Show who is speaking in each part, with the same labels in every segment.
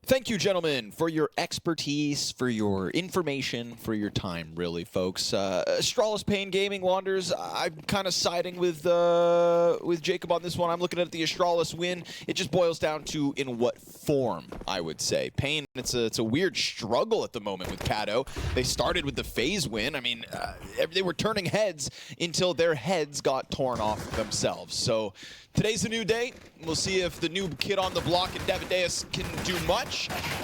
Speaker 1: Thank you, gentlemen, for your expertise, for your information, for your time, really, folks. Astralis, paiN Gaming, Wanders, I'm kind of siding with Jacob on this one. I'm looking at the Astralis win. It just boils down to in what form, I would say. paiN, it's a weird struggle at the moment with Cato. They started with the FaZe win. I mean, they were turning heads until their heads got torn off themselves. So today's a new day. We'll see if the new kid on the block in Davideus can do much.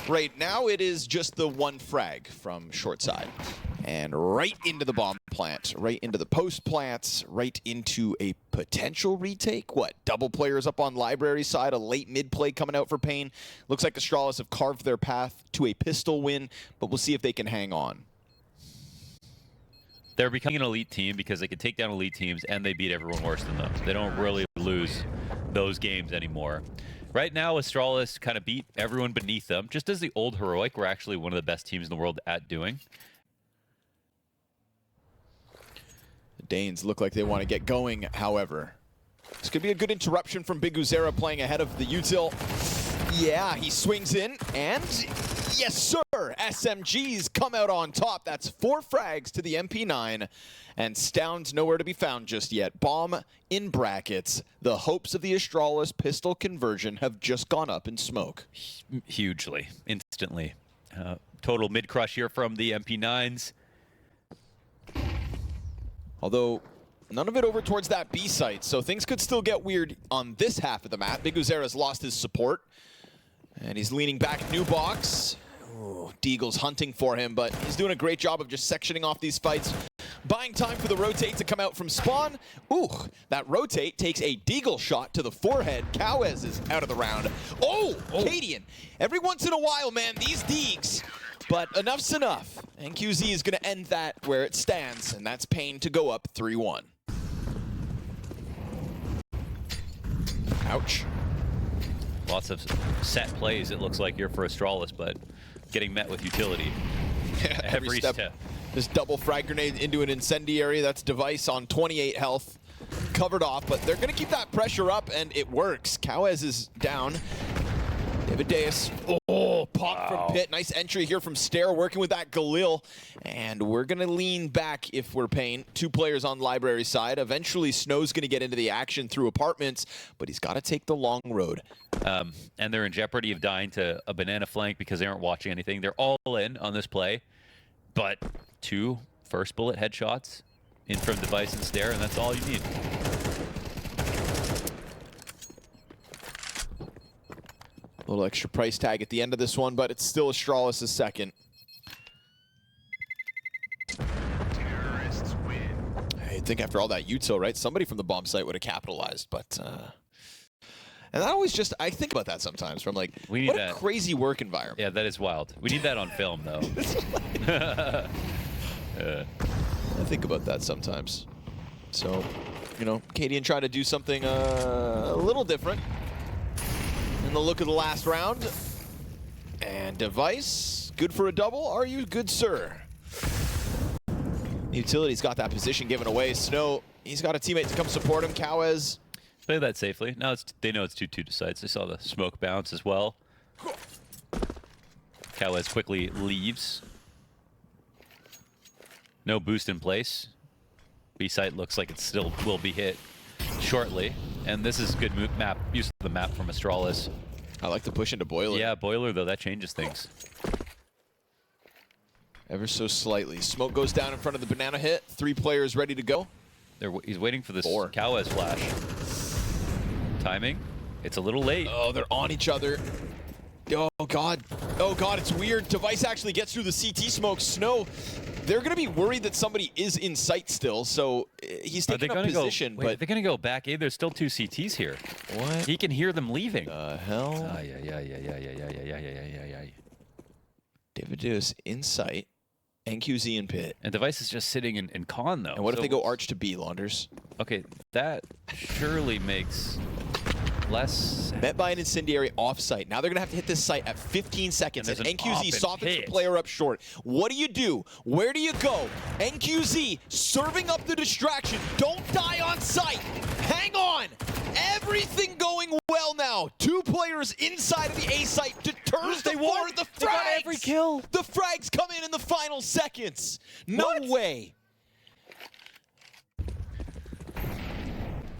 Speaker 1: Right now, it is just the one frag from short side. And right into the bomb plant, right into the post plants, right into a potential retake. What, double players up on library side, a late mid play coming out for paiN. Looks like Astralis have carved their path to a pistol win, but we'll see if they can hang on.
Speaker 2: They're becoming an elite team because they can take down elite teams and they beat everyone worse than them. They don't really lose those games anymore. Right now, Astralis kind of beat everyone beneath them, just as the old Heroic were actually one of the best teams in the world at doing.
Speaker 1: The Danes look like they want to get going, however. This could be a good interruption from Big Uzera playing ahead of the util. Yeah, he swings in, and yes, sir! SMGs come out on top. That's 4 frags to the MP9, and Stound's nowhere to be found just yet. Bomb in brackets. The hopes of the Astralis pistol conversion have just gone up in smoke.
Speaker 2: Hugely, instantly. Total mid-crush here from the MP9s.
Speaker 1: Although, none of it over towards that B site, so things could still get weird on this half of the map. Big Uzera's lost his support, and he's leaning back new box. Ooh, Deagle's hunting for him, but he's doing a great job of just sectioning off these fights. Buying time for the rotate to come out from spawn. Ooh, that rotate takes a Deagle shot to the forehead. Cowez is out of the round. Oh, Cadian. Every once in a while, man, these Deags. But enough's enough. And QZ is going to end that where it stands, and that's paiN to go up 3-1. Ouch.
Speaker 2: Lots of set plays, it looks like, here for Astralis, but getting met with utility. Every step.
Speaker 1: This double frag grenade into an incendiary. That's Device on 28 health. Covered off, but they're going to keep that pressure up, and it works. Cowez is down. Davideus, pop from pit. Nice entry here from Stair, working with that Galil. And we're going to lean back if we're paiN. 2 players on library side. Eventually, Snow's going to get into the action through apartments, but he's got to take the long road.
Speaker 2: And they're in jeopardy of dying to a banana flank because they aren't watching anything. They're all in on this play, but 2 first bullet headshots in from Device and Stair, and that's all you need.
Speaker 1: A little extra price tag at the end of this one, but it's still Astralis' second. I think after all that util, right? Somebody from the bomb site would have capitalized, but and that always just, I think about that sometimes from like,
Speaker 2: we need
Speaker 1: what
Speaker 2: that.
Speaker 1: A crazy work environment.
Speaker 2: Yeah, that is wild. We need that on film, though.
Speaker 1: I think about that sometimes. So, you know, Cadian tried to do something a little different in the look of the last round. And Device, good for a double. Are you good, sir? Utility's got that position given away. Snow, he's got a teammate to come support him. Cowez.
Speaker 2: Play that safely. Now they know it's 2-2 to sites. They saw the smoke bounce as well. Cowez quickly leaves. No boost in place. B site looks like it still will be hit shortly. And this is good map use of the map from Astralis.
Speaker 1: I like the push into Boiler.
Speaker 2: Yeah, Boiler, though, that changes things.
Speaker 1: Ever so slightly. Smoke goes down in front of the banana hit. 3 players ready to go.
Speaker 2: He's waiting for this
Speaker 1: 4.
Speaker 2: Cowez flash. Timing. It's a little late.
Speaker 1: Oh, they're on each other. Oh, God. Oh, God, it's weird. Device actually gets through the CT smoke. Snow, they're going to be worried that somebody is in sight still, so he's taking up position.
Speaker 2: Wait,
Speaker 1: but
Speaker 2: they're going to go back. Hey, there's still 2 CTs here.
Speaker 1: What?
Speaker 2: He can hear them leaving.
Speaker 1: The hell? Davideus in sight. NQZ in pit.
Speaker 2: And Device is just sitting in con, though.
Speaker 1: And what if they go arch to B, Launders?
Speaker 2: Okay, that surely makes less sense.
Speaker 1: Met by an incendiary off-site. Now they're going to have to hit this site at 15 seconds. And NQZ softens the player up short. What do you do? Where do you go? NQZ serving up the distraction. Don't die on sight. Hang on. Everything going well now. 2 players inside of the A site deters the for the
Speaker 2: They got
Speaker 1: frags.
Speaker 2: every kill.
Speaker 1: The frags come in the final seconds. No
Speaker 2: What?
Speaker 1: way.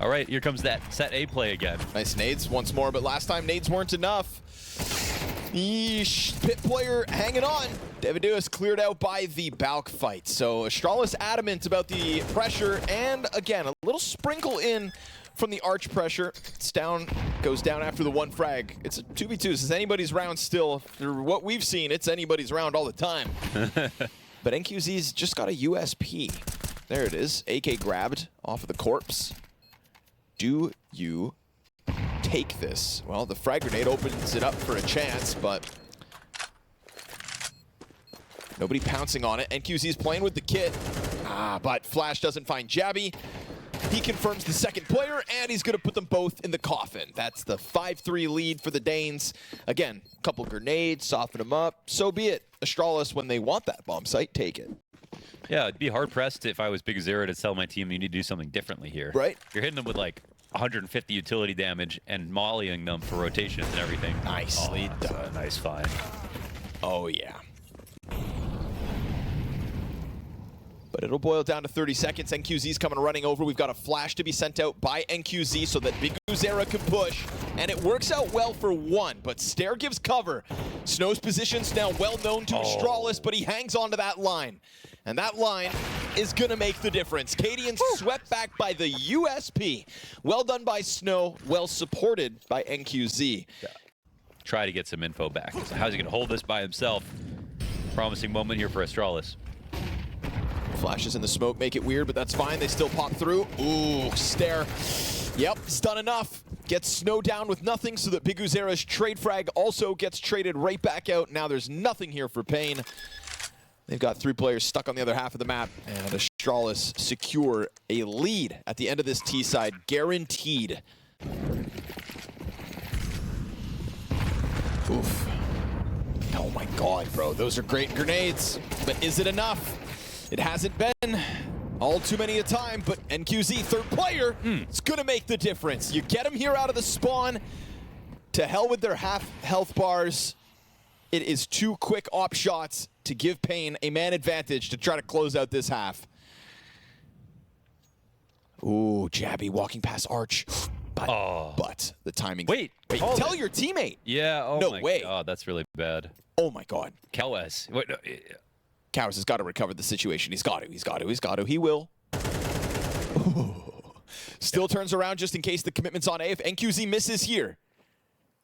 Speaker 2: All right, here comes that set A play again.
Speaker 1: Nice nades once more, but last time nades weren't enough. Yeesh. Pit player hanging on. Deviduous cleared out by the Balk fight. So Astralis adamant about the pressure, and again, a little sprinkle in from the arch pressure. It's down, goes down after the one frag. It's a 2v2. This is anybody's round still. For what we've seen, it's anybody's round all the time. But NQZ's just got a USP. There it is. AK grabbed off of the corpse. Do you take this? Well, the frag grenade opens it up for a chance, but nobody pouncing on it. NQZ's playing with the kit, but Flash doesn't find Jabby. He confirms the second player, and he's going to put them both in the coffin. That's the 5-3 lead for the Danes. Again, a couple grenades, soften them up. So be it. Astralis, when they want that bomb site, take it.
Speaker 2: Yeah, I'd be hard-pressed if I was BTarena to tell my team you need to do something differently here.
Speaker 1: Right.
Speaker 2: You're hitting them with like 150 utility damage and mollying them for rotations and everything.
Speaker 1: Nicely
Speaker 2: That's
Speaker 1: done.
Speaker 2: a nice find.
Speaker 1: Oh, yeah. But it'll boil down to 30 seconds. NQZ's coming running over. We've got a flash to be sent out by NQZ so that BTarena can push. And it works out well for one, but Stair gives cover. Snow's position's now well known to Astralis, but he hangs onto that line. And that line is gonna make the difference. Cadian swept back by the USP. Well done by Snow, well supported by NQZ.
Speaker 2: Yeah. Try to get some info back. So how's he gonna hold this by himself? Promising moment here for Astralis.
Speaker 1: Flashes in the smoke make it weird, but that's fine. They still pop through. Ooh, Stair. Yep, it's done enough. Gets Snow down with nothing so that BTarena's trade frag also gets traded right back out. Now there's nothing here for paiN. They've got 3 players stuck on the other half of the map, and Astralis secure a lead at the end of this T-side, guaranteed. Oof. Oh my god, bro, those are great grenades. But is it enough? It hasn't been all too many a time, but NQZ, third player, it's gonna make the difference. You get them here out of the spawn, to hell with their half health bars. It is 2 quick op shots to give paiN a man advantage to try to close out this half. Ooh, Jabby walking past Arch. But the timing. Wait, tell your teammate.
Speaker 2: Yeah, oh
Speaker 1: no
Speaker 2: my
Speaker 1: way.
Speaker 2: god, that's really bad.
Speaker 1: Oh my god.
Speaker 2: Cows. Wait, no,
Speaker 1: Cows has got to recover the situation. He's got to. He will. Ooh. Still turns around just in case the commitment's on A. If NQZ misses here,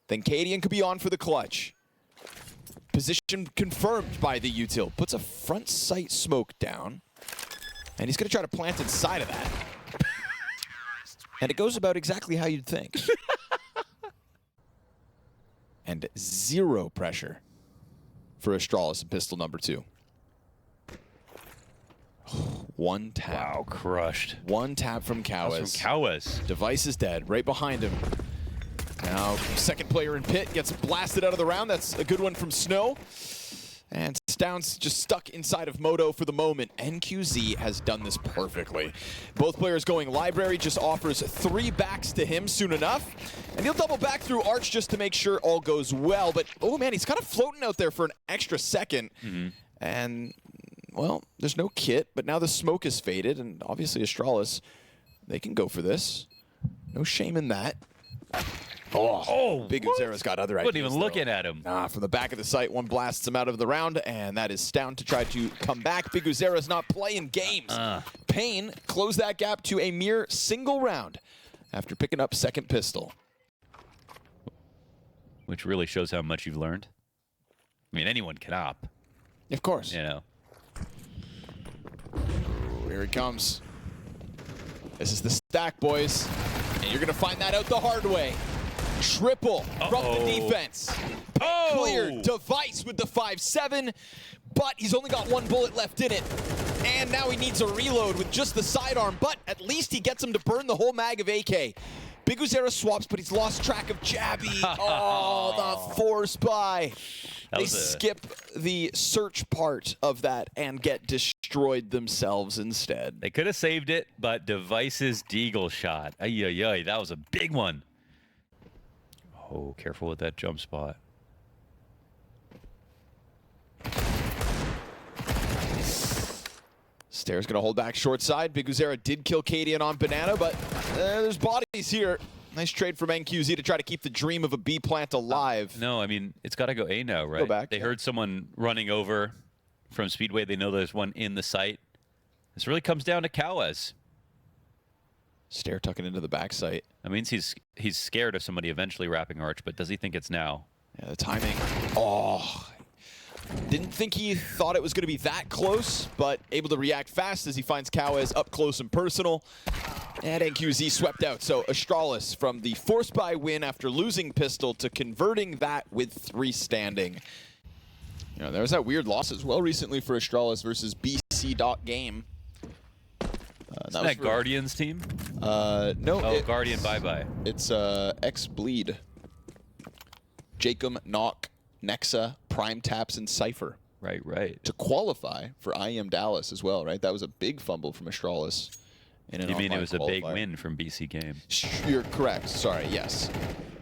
Speaker 1: then Cadian could be on for the clutch. Position confirmed by the util. Puts a front sight smoke down. And he's going to try to plant inside of that. And it goes about exactly how you'd think. And 0 pressure for Astralis in pistol number 2. 1 tap.
Speaker 2: wow, crushed.
Speaker 1: 1 tap from
Speaker 2: That's
Speaker 1: Cowas.
Speaker 2: from Cowas.
Speaker 1: Device is dead, right behind him. Now, second player in pit gets blasted out of the round. That's a good one from Snow. And Stown's just stuck inside of Moto for the moment. NQZ has done this perfectly. Both players going library, just offers 3 backs to him soon enough. And he'll double back through Arch just to make sure all goes well. But, oh man, he's kind of floating out there for an extra second. And, well, there's no kit, but now the smoke is faded. And obviously Astralis, they can go for this. No shame in that. Oh, BTarena's got other ideas.
Speaker 2: Wasn't even looking at him.
Speaker 1: From the back of the site, one blasts him out of the round, and that is Stown to try to come back. BTarena's not playing games. paiN closed that gap to a mere single round after picking up second pistol.
Speaker 2: Which really shows how much you've learned. I mean, anyone can op.
Speaker 1: Of course.
Speaker 2: You know.
Speaker 1: Ooh, here he comes. This is the stack, boys. And you're going to find that out the hard way. Triple from the defense. Clear. Device with the 5-7, but he's only got 1 bullet left in it. And now he needs a reload with just the sidearm, but at least he gets him to burn the whole mag of AK. BTarena swaps, but he's lost track of Jabby. Oh, the force buy. They skip the search part of that and get destroyed themselves instead.
Speaker 2: They could have saved it, but Device's deagle shot. Ay, ay, ay, that was a big one. Oh, careful with that jump spot.
Speaker 1: Stair's gonna hold back short side. BTarena did kill Cadian on Banana, but there's bodies here. Nice trade from MongolZ to try to keep the dream of a B plant alive.
Speaker 2: No, I mean, it's got to go A now, right?
Speaker 1: Go back,
Speaker 2: they
Speaker 1: yeah.
Speaker 2: heard someone running over from Speedway. They know there's one in the site. This really comes down to Kawez.
Speaker 1: Stair tucking into the back site.
Speaker 2: That means he's scared of somebody eventually wrapping Arch, but does he think it's now?
Speaker 1: Yeah, the timing. Oh. Didn't think he thought it was going to be that close, but able to react fast as he finds Kawez up close and personal. And MongolZ swept out. So Astralis from the force buy win after losing Pistol to converting that with 3 standing. You know, there was that weird loss as well recently for Astralis versus BC.game.
Speaker 2: Isn't that Guardian's team?
Speaker 1: No.
Speaker 2: Oh, Guardian bye-bye.
Speaker 1: It's X-Bleed. Jacob, Knock, Nexa, Prime Taps, and Cypher.
Speaker 2: Right.
Speaker 1: To qualify for IEM Dallas as well, right? That was a big fumble from Astralis. In an
Speaker 2: You mean it was a big
Speaker 1: qualifier.
Speaker 2: win from BC Game?
Speaker 1: You're correct. Sorry, yes.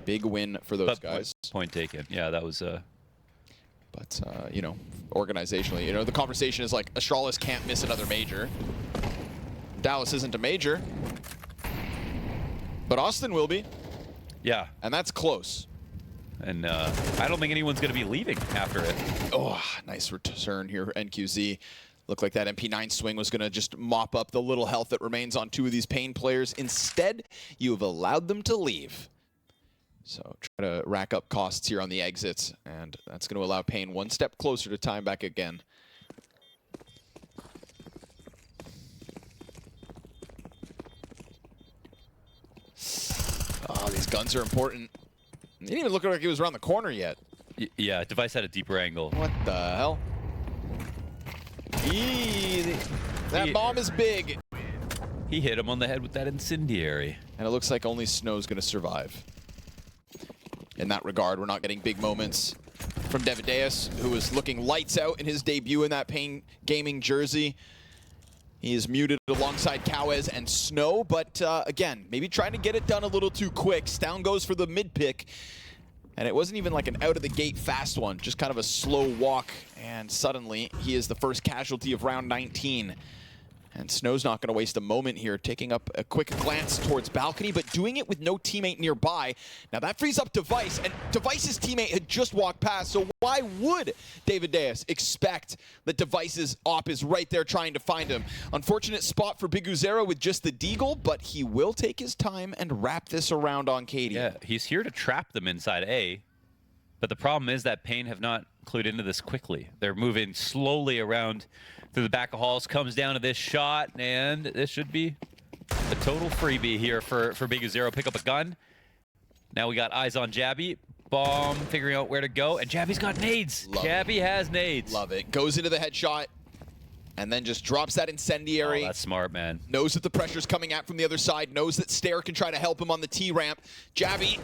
Speaker 1: Big win for those guys.
Speaker 2: Point taken. Yeah, that was...
Speaker 1: But, you know, organizationally, you know, the conversation is like, Astralis can't miss another major. Dallas isn't a major. But Austin will be.
Speaker 2: Yeah.
Speaker 1: And that's close.
Speaker 2: And I don't think anyone's going to be leaving after it.
Speaker 1: Oh, nice return here, MongolZ. Looked like that MP9 swing was going to just mop up the little health that remains on 2 of these paiN players. Instead, you have allowed them to leave. So try to rack up costs here on the exits, and that's going to allow paiN 1 step closer to time back again. Oh, these guns are important. It didn't even look like he was around the corner yet.
Speaker 2: Yeah, Device had a deeper angle.
Speaker 1: What the hell? That bomb is big.
Speaker 2: He hit him on the head with that incendiary.
Speaker 1: And it looks like only Snow's going to survive. In that regard, we're not getting big moments from Devideus, who is looking lights out in his debut in that paiN Gaming jersey. He is muted alongside Kawez and Snow, but again, maybe trying to get it done a little too quick. Stown goes for the mid pick, and it wasn't even like an out-of-the-gate fast one, just kind of a slow walk, and suddenly he is the first casualty of round 19. And Snow's not going to waste a moment here, taking up a quick glance towards balcony, but doing it with no teammate nearby. Now that frees up Device, and Device's teammate had just walked past, so why would Devideus expect that Device's op is right there trying to find him? Unfortunate spot for BTarena with just the deagle, but he will take his time and wrap this around on Cadian.
Speaker 2: Yeah, he's here to trap them inside A, but the problem is that paiN have not clued into this quickly. They're moving slowly around through the back of halls, comes down to this shot, and this should be a total freebie here for BTarena. Pick up a gun. Now we got eyes on Jabby. Bomb, figuring out where to go, and Jabby's got nades. Jabby has nades.
Speaker 1: Love it. Goes into the headshot, and then just drops that incendiary.
Speaker 2: Oh, that's smart, man.
Speaker 1: Knows that the pressure's coming out from the other side. Knows that Stair can try to help him on the T-ramp. Jabby,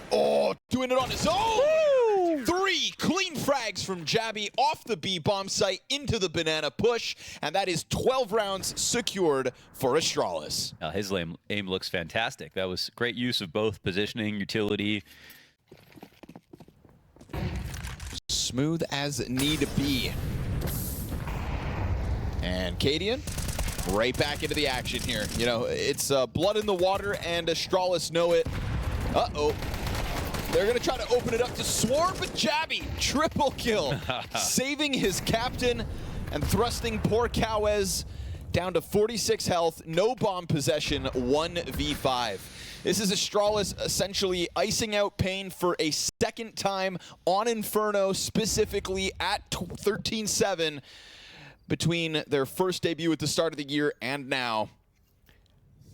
Speaker 1: doing it on his own. Woo! 3 clean frags from Jabby off the B bomb site into the banana push, and that is 12 rounds secured for Astralis.
Speaker 2: His aim looks fantastic. That was great use of both positioning, utility.
Speaker 1: Smooth as need be. And Cadian, right back into the action here. You know, it's blood in the water, and Astralis know it. Uh-oh. They're going to try to open it up to Swarm, but Jabby, triple kill. Saving his captain and thrusting poor Kawez down to 46 health. No bomb possession, 1v5. This is Astralis essentially icing out paiN for a second time on Inferno, specifically at 13-7 between their first debut at the start of the year and now.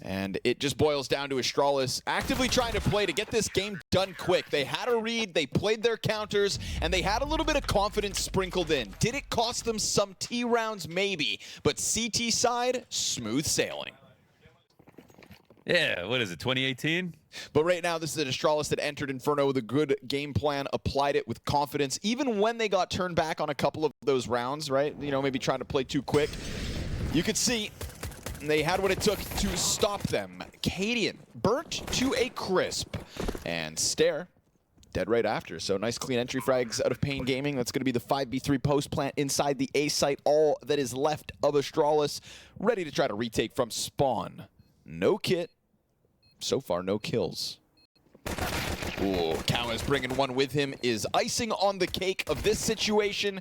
Speaker 1: And it just boils down to Astralis actively trying to play to get this game done quick. They had a read, they played their counters, and they had a little bit of confidence sprinkled in. Did it cost them some T rounds? Maybe. But CT side, smooth sailing.
Speaker 2: Yeah, what is it, 2018?
Speaker 1: But right now, this is an Astralis that entered Inferno with a good game plan, applied it with confidence, even when they got turned back on a couple of those rounds, right? You know, maybe trying to play too quick. You could see they had what it took to stop them. Cadian burnt to a crisp. And Stair dead right after. So nice clean entry frags out of paiN Gaming. That's going to be the 5v3 post plant inside the A site. All that is left of Astralis, ready to try to retake from spawn. No kit. So far, no kills. Ooh, KaWez bringing one with him is icing on the cake of this situation.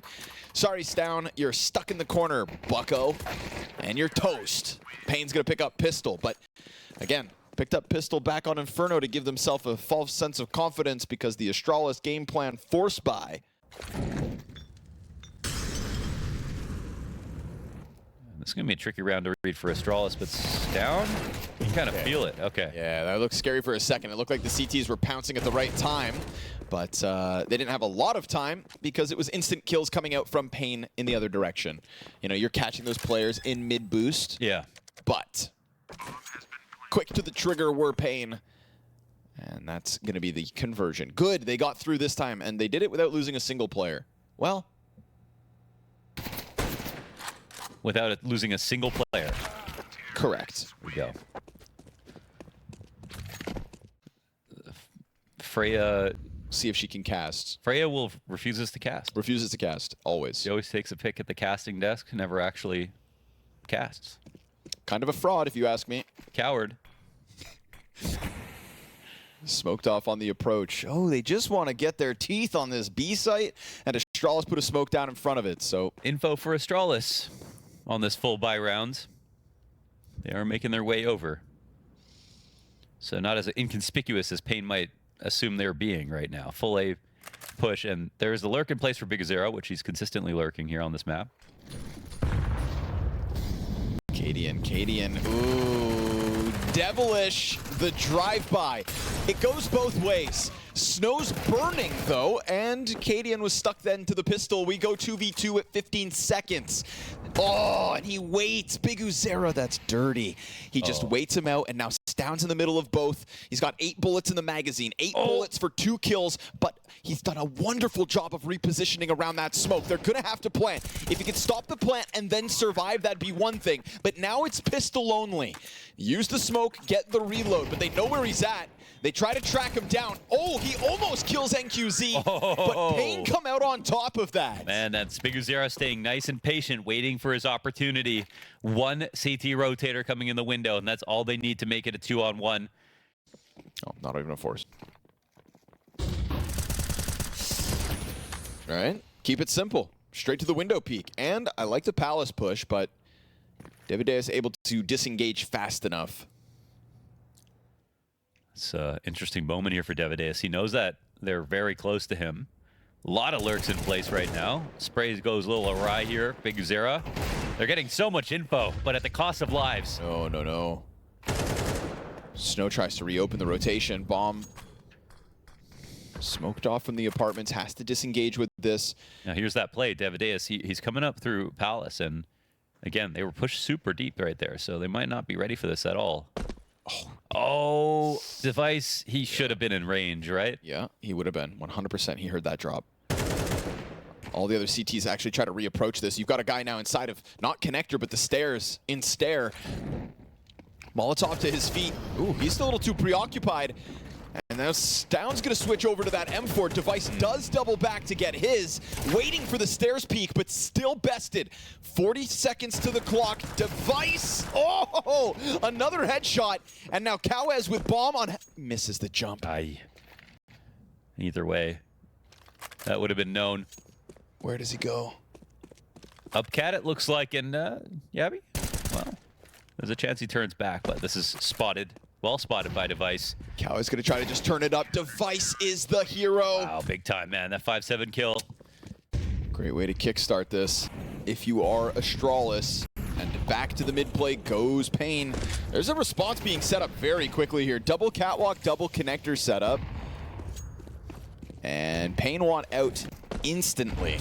Speaker 1: Sorry, Stown, you're stuck in the corner, bucko, and you're toast. paiN's going to pick up pistol, but again, picked up pistol back on Inferno to give themselves a false sense of confidence because the Astralis game plan forced by.
Speaker 2: This is going to be a tricky round to read for Astralis, but Stown, you can kind of feel it. Okay.
Speaker 1: Yeah, that looked scary for a second. It looked like the CTs were pouncing at the right time, but they didn't have a lot of time because it was instant kills coming out from paiN in the other direction. You know, you're catching those players in mid-boost.
Speaker 2: Yeah.
Speaker 1: But quick to the trigger were paiN, and that's going to be the conversion. Good, they got through this time, and they did it without losing a single player. Well,
Speaker 2: without losing a single player.
Speaker 1: Correct.
Speaker 2: Here we go. Freya.
Speaker 1: See if she can cast.
Speaker 2: Freya will refuses to cast.
Speaker 1: Refuses to cast, always.
Speaker 2: She always takes a pick at the casting desk, never actually casts.
Speaker 1: Kind of a fraud, if you ask me.
Speaker 2: Coward.
Speaker 1: Smoked off on the approach. Oh, they just want to get their teeth on this B site, and Astralis put a smoke down in front of it, so.
Speaker 2: Info for Astralis on this full buy round. They are making their way over. So not as inconspicuous as paiN might assume they're being right now. Full A push, and there's the lurk in place for BTarena, which he's consistently lurking here on this map.
Speaker 1: Cadian, ooh, devilish, the drive-by. It goes both ways. Snow's burning, though, and Cadian was stuck then to the pistol. We go 2v2 at 15 seconds. Oh, and he waits. BTarena, that's dirty. He just waits him out, and now Stown's in the middle of both. He's got 8 bullets in the magazine, 8 bullets for 2 kills, but he's done a wonderful job of repositioning around that smoke. They're going to have to plant. If he could stop the plant and then survive, that'd be one thing, but now it's pistol only. Use the smoke, get the reload, but they know where he's at. They try to track him down. Oh, he almost kills NQZ, but paiN come out on top of that.
Speaker 2: Man, that's BTarena staying nice and patient, waiting for his opportunity. One CT rotator coming in the window, and that's all they need to make it a 2-on-1.
Speaker 1: Oh, not even a force. All right, keep it simple. Straight to the window peek. And I like the palace push, but Davide is able to disengage fast enough.
Speaker 2: It's an interesting moment here for Davideus. He knows that they're very close to him. A lot of lurks in place right now. Sprays goes a little awry here. BTarena. They're getting so much info, but at the cost of lives.
Speaker 1: Oh, no. Snow tries to reopen the rotation. Bomb smoked off from the apartments. Has to disengage with this.
Speaker 2: Now here's that play. Davideus, he's coming up through Palace, and again, they were pushed super deep right there, so they might not be ready for this at all. Oh, Device, he should have been in range, right?
Speaker 1: Yeah, he would have been. 100% he heard that drop. All the other CTs actually try to reapproach this. You've got a guy now inside of, not connector, but the stairs, in stair. Molotov to his feet. Ooh, he's still a little too preoccupied. And now Stown's going to switch over to that M4. Device does double back to get his. Waiting for the stairs peak, but still bested. 40 seconds to the clock. Device, oh, another headshot. And now KaWez with bomb on, misses the jump.
Speaker 2: Aye. Either way, that would have been known.
Speaker 1: Where does he go?
Speaker 2: Up cat, it looks like, and Yabby? Well, there's a chance he turns back, but this is spotted. Well spotted by Device.
Speaker 1: KaWez is going to try to just turn it up. Device is the hero.
Speaker 2: Wow, big time, man. That 5-7 kill.
Speaker 1: Great way to kickstart this. If you are Astralis, and back to the mid play goes paiN. There's a response being set up very quickly here. Double catwalk, double connector setup. And paiN want out instantly.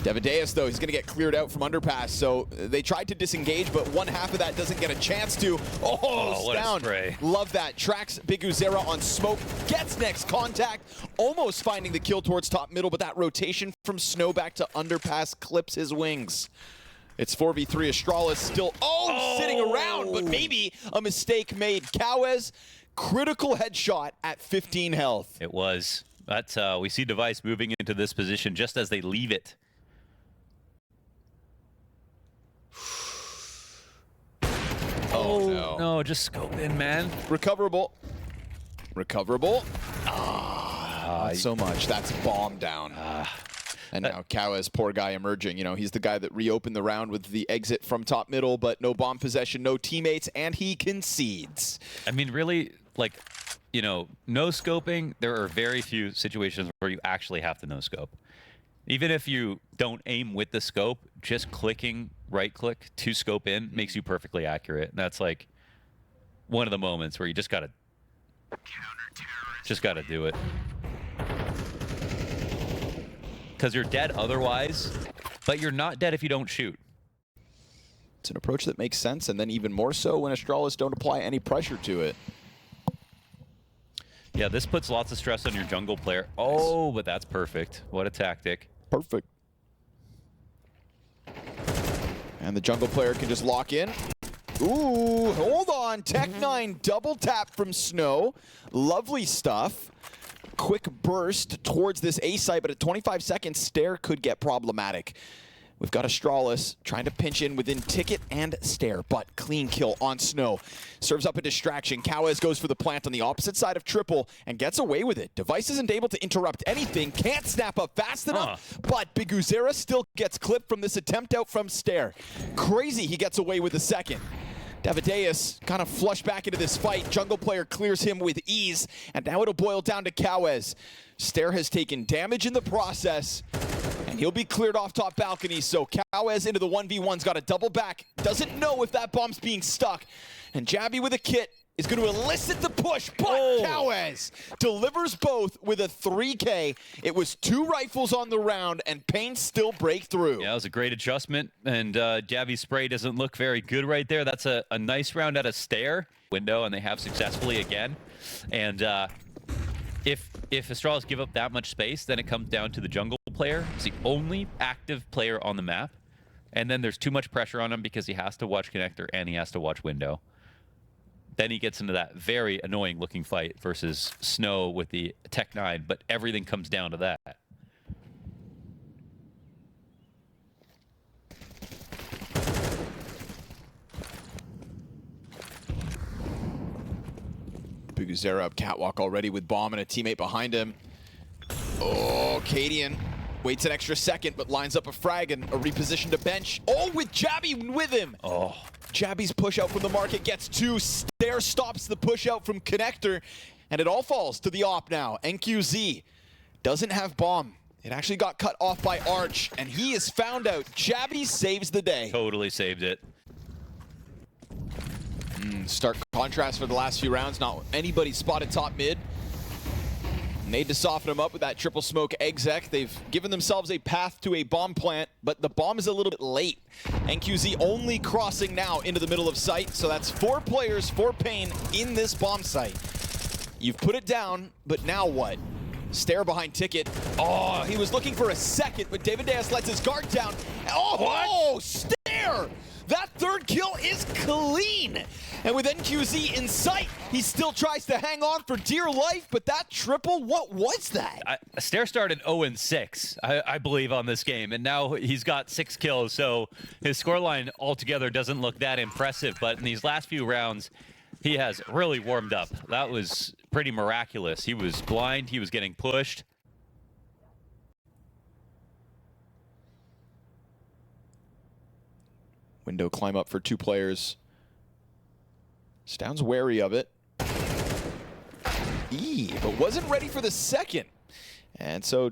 Speaker 1: Davideus, though, he's going to get cleared out from underpass, so they tried to disengage, but one half of that doesn't get a chance to. Oh,
Speaker 2: what
Speaker 1: Stown.
Speaker 2: a spray.
Speaker 1: Love that. Tracks BTarena on smoke, gets next contact, almost finding the kill towards top middle, but that rotation from snow back to underpass clips his wings. It's 4v3. Astralis still, sitting around, but maybe a mistake made. KaWez, critical headshot at 15 health.
Speaker 2: It was. That's we see Device moving into this position just as they leave it.
Speaker 1: Oh,
Speaker 2: no, just scope in, man.
Speaker 1: Recoverable. Recoverable. Not so much. That's bomb down. And now Kawes, poor guy emerging. You know, he's the guy that reopened the round with the exit from top middle, but no bomb possession, no teammates, and he concedes.
Speaker 2: I mean, really, like, you know, no scoping, there are very few situations where you actually have to no scope. Even if you don't aim with the scope, just clicking right click to scope in makes you perfectly accurate. And that's like one of the moments where you just gotta do it. Because you're dead otherwise, but you're not dead if you don't shoot.
Speaker 1: It's an approach that makes sense, and then even more so when Astralis don't apply any pressure to it.
Speaker 2: Yeah, this puts lots of stress on your jungle player. Oh, but that's perfect. What a tactic.
Speaker 1: Perfect. And the jungle player can just lock in. Ooh, hold on. Tech9 double tap from Snow. Lovely stuff. Quick burst towards this A site, but at 25 seconds, Stare could get problematic. We've got Astralis trying to pinch in within Ticket and Stare, but clean kill on Snow. Serves up a distraction. Kawes goes for the plant on the opposite side of Triple and gets away with it. Device isn't able to interrupt anything, can't snap up fast enough, but BTarena still gets clipped from this attempt out from Stare. Crazy he gets away with the second. Davideus kind of flushed back into this fight. Jungle player clears him with ease, and now it'll boil down to Kawes. Stare has taken damage in the process, and he'll be cleared off top balcony, so Kawes into the 1v1's got a double back. Doesn't know if that bomb's being stuck, and Jabby with a kit is going to elicit the push, but Kawes delivers both with a 3K. It was 2 rifles on the round, and paiN still break through.
Speaker 2: Yeah, it was a great adjustment, and Jabby's spray doesn't look very good right there. That's a nice round out of Stare window, and they have successfully again. And if Astralis give up that much space, then it comes down to the jungle player. It's the only active player on the map, and then there's too much pressure on him because he has to watch connector and he has to watch window. Then he gets into that very annoying looking fight versus Snow with the Tech9, but everything comes down to that.
Speaker 1: BTarena up catwalk already with bomb and a teammate behind him. Oh, Cadian waits an extra second, but lines up a frag and a reposition to bench. Oh, with Jabby with him.
Speaker 2: Oh.
Speaker 1: Jabby's push out from the market gets 2. Stare stops the push out from connector, and it all falls to the op now. NQZ doesn't have bomb. It actually got cut off by Arch, and he is found out. Jabby saves the day.
Speaker 2: Totally saved it.
Speaker 1: Stark contrast for the last few rounds. Not anybody spotted top mid. Need to soften them up with that triple smoke exec. They've given themselves a path to a bomb plant, but the bomb is a little bit late. NQZ only crossing now into the middle of site, so that's 4 players, 4 paiN in this bomb site. You've put it down, but now what? Stare behind Ticket. Oh, he was looking for a second, but Davideus lets his guard down. Oh, Stare! That 3rd kill is clean. And with NQZ in sight, he still tries to hang on for dear life, but that triple, what was that?
Speaker 2: Stare started 0-6, I believe, on this game, and now he's got 6 kills, so his scoreline altogether doesn't look that impressive, but in these last few rounds, he has really warmed up. That was pretty miraculous. He was blind, he was getting pushed.
Speaker 1: Window climb up for 2 players. Stound's wary of it. But wasn't ready for the second. And so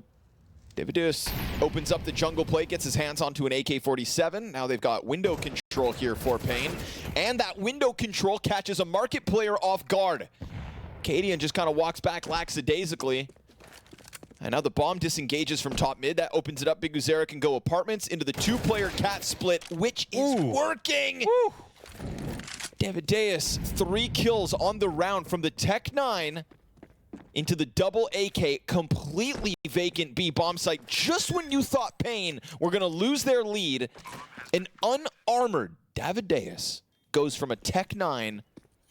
Speaker 1: Davideus opens up the jungle plate, gets his hands onto an AK-47. Now they've got window control here for paiN. And that window control catches a market player off guard. Cadian just kind of walks back lackadaisically. And now the bomb disengages from top mid. That opens it up. BTarena can go apartments into the 2-player cat split, which is working. Woo. Davideus, 3 kills on the round from the Tech9 into the double AK, completely vacant B bomb site. Just when you thought paiN were going to lose their lead, an unarmored Davideus goes from a Tech9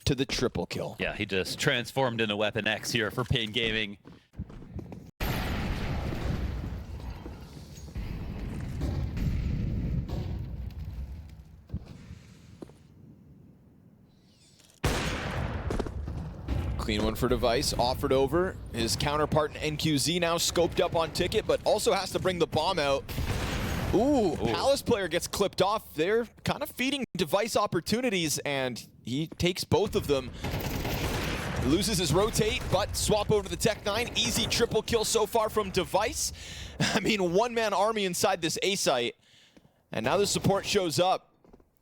Speaker 1: to the triple kill.
Speaker 2: Yeah, he just transformed into Weapon X here for paiN Gaming.
Speaker 1: Clean one for Device, offered over. His counterpart in NQZ now scoped up on Ticket, but also has to bring the bomb out. Ooh, Palace player gets clipped off. They're kind of feeding Device opportunities, and he takes both of them. Loses his rotate, but swap over to the Tech-9. Easy triple kill so far from Device. I mean, one-man army inside this A site. And now the support shows up.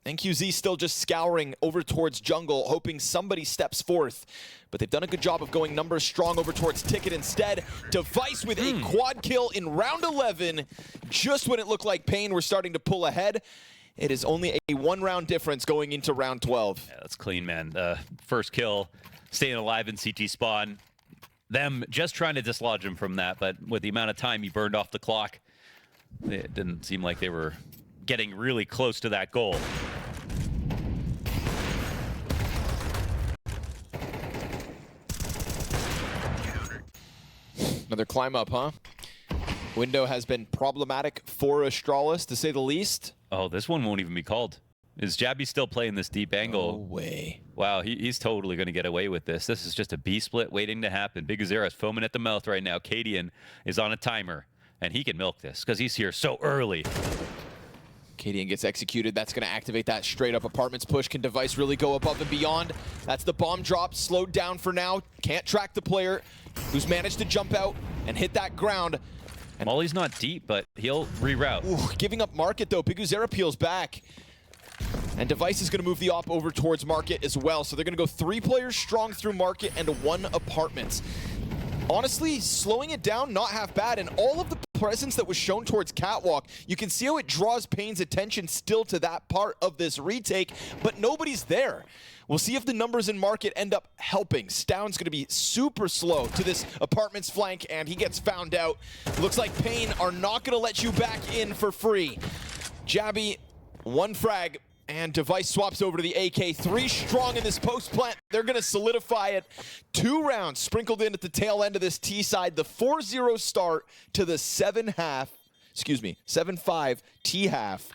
Speaker 1: NQZ still just scouring over towards jungle, hoping somebody steps forth. But they've done a good job of going numbers strong over towards Ticket instead. Device with a quad kill in round 11. Just when it looked like paiN were starting to pull ahead. It is only a one-round difference going into round 12.
Speaker 2: Yeah, that's clean, man. First kill, staying alive in CT spawn. Them just trying to dislodge him from that, but with the amount of time he burned off the clock, it didn't seem like they were getting really close to that goal.
Speaker 1: Another climb up, huh? Window has been problematic for Astralis, to say the least.
Speaker 2: Oh, this one won't even be called. Is Jabby still playing this deep angle?
Speaker 1: No way.
Speaker 2: Wow, he's totally going to get away with this. This is just a B-split waiting to happen. Big Azera's foaming at the mouth right now. paiN is on a timer, and he can milk this because he's here so early.
Speaker 1: paiN gets executed. That's going to activate that straight-up apartments push. Can Device really go above and beyond? That's the bomb drop. Slowed down for now. Can't track the player who's managed to jump out and hit that ground.
Speaker 2: And Molly's not deep, but he'll reroute.
Speaker 1: Ooh, giving up Market, though. Big Azera peels back. And Device is going to move the op over towards Market as well. So they're going to go 3 players strong through Market and 1 apartments. Honestly, slowing it down, not half bad. And all of the presence that was shown towards Catwalk, you can see how it draws paiN's attention still to that part of this retake, but nobody's there. We'll see if the numbers in Market end up helping. Stound's going to be super slow to this apartment's flank, and he gets found out. Looks like paiN are not going to let you back in for free. Jabby, 1 frag, and Device swaps over to the AK. 3 strong in this post plant. They're going to solidify it. 2 rounds sprinkled in at the tail end of this T side. The 4-0 start to the 7-5 T half.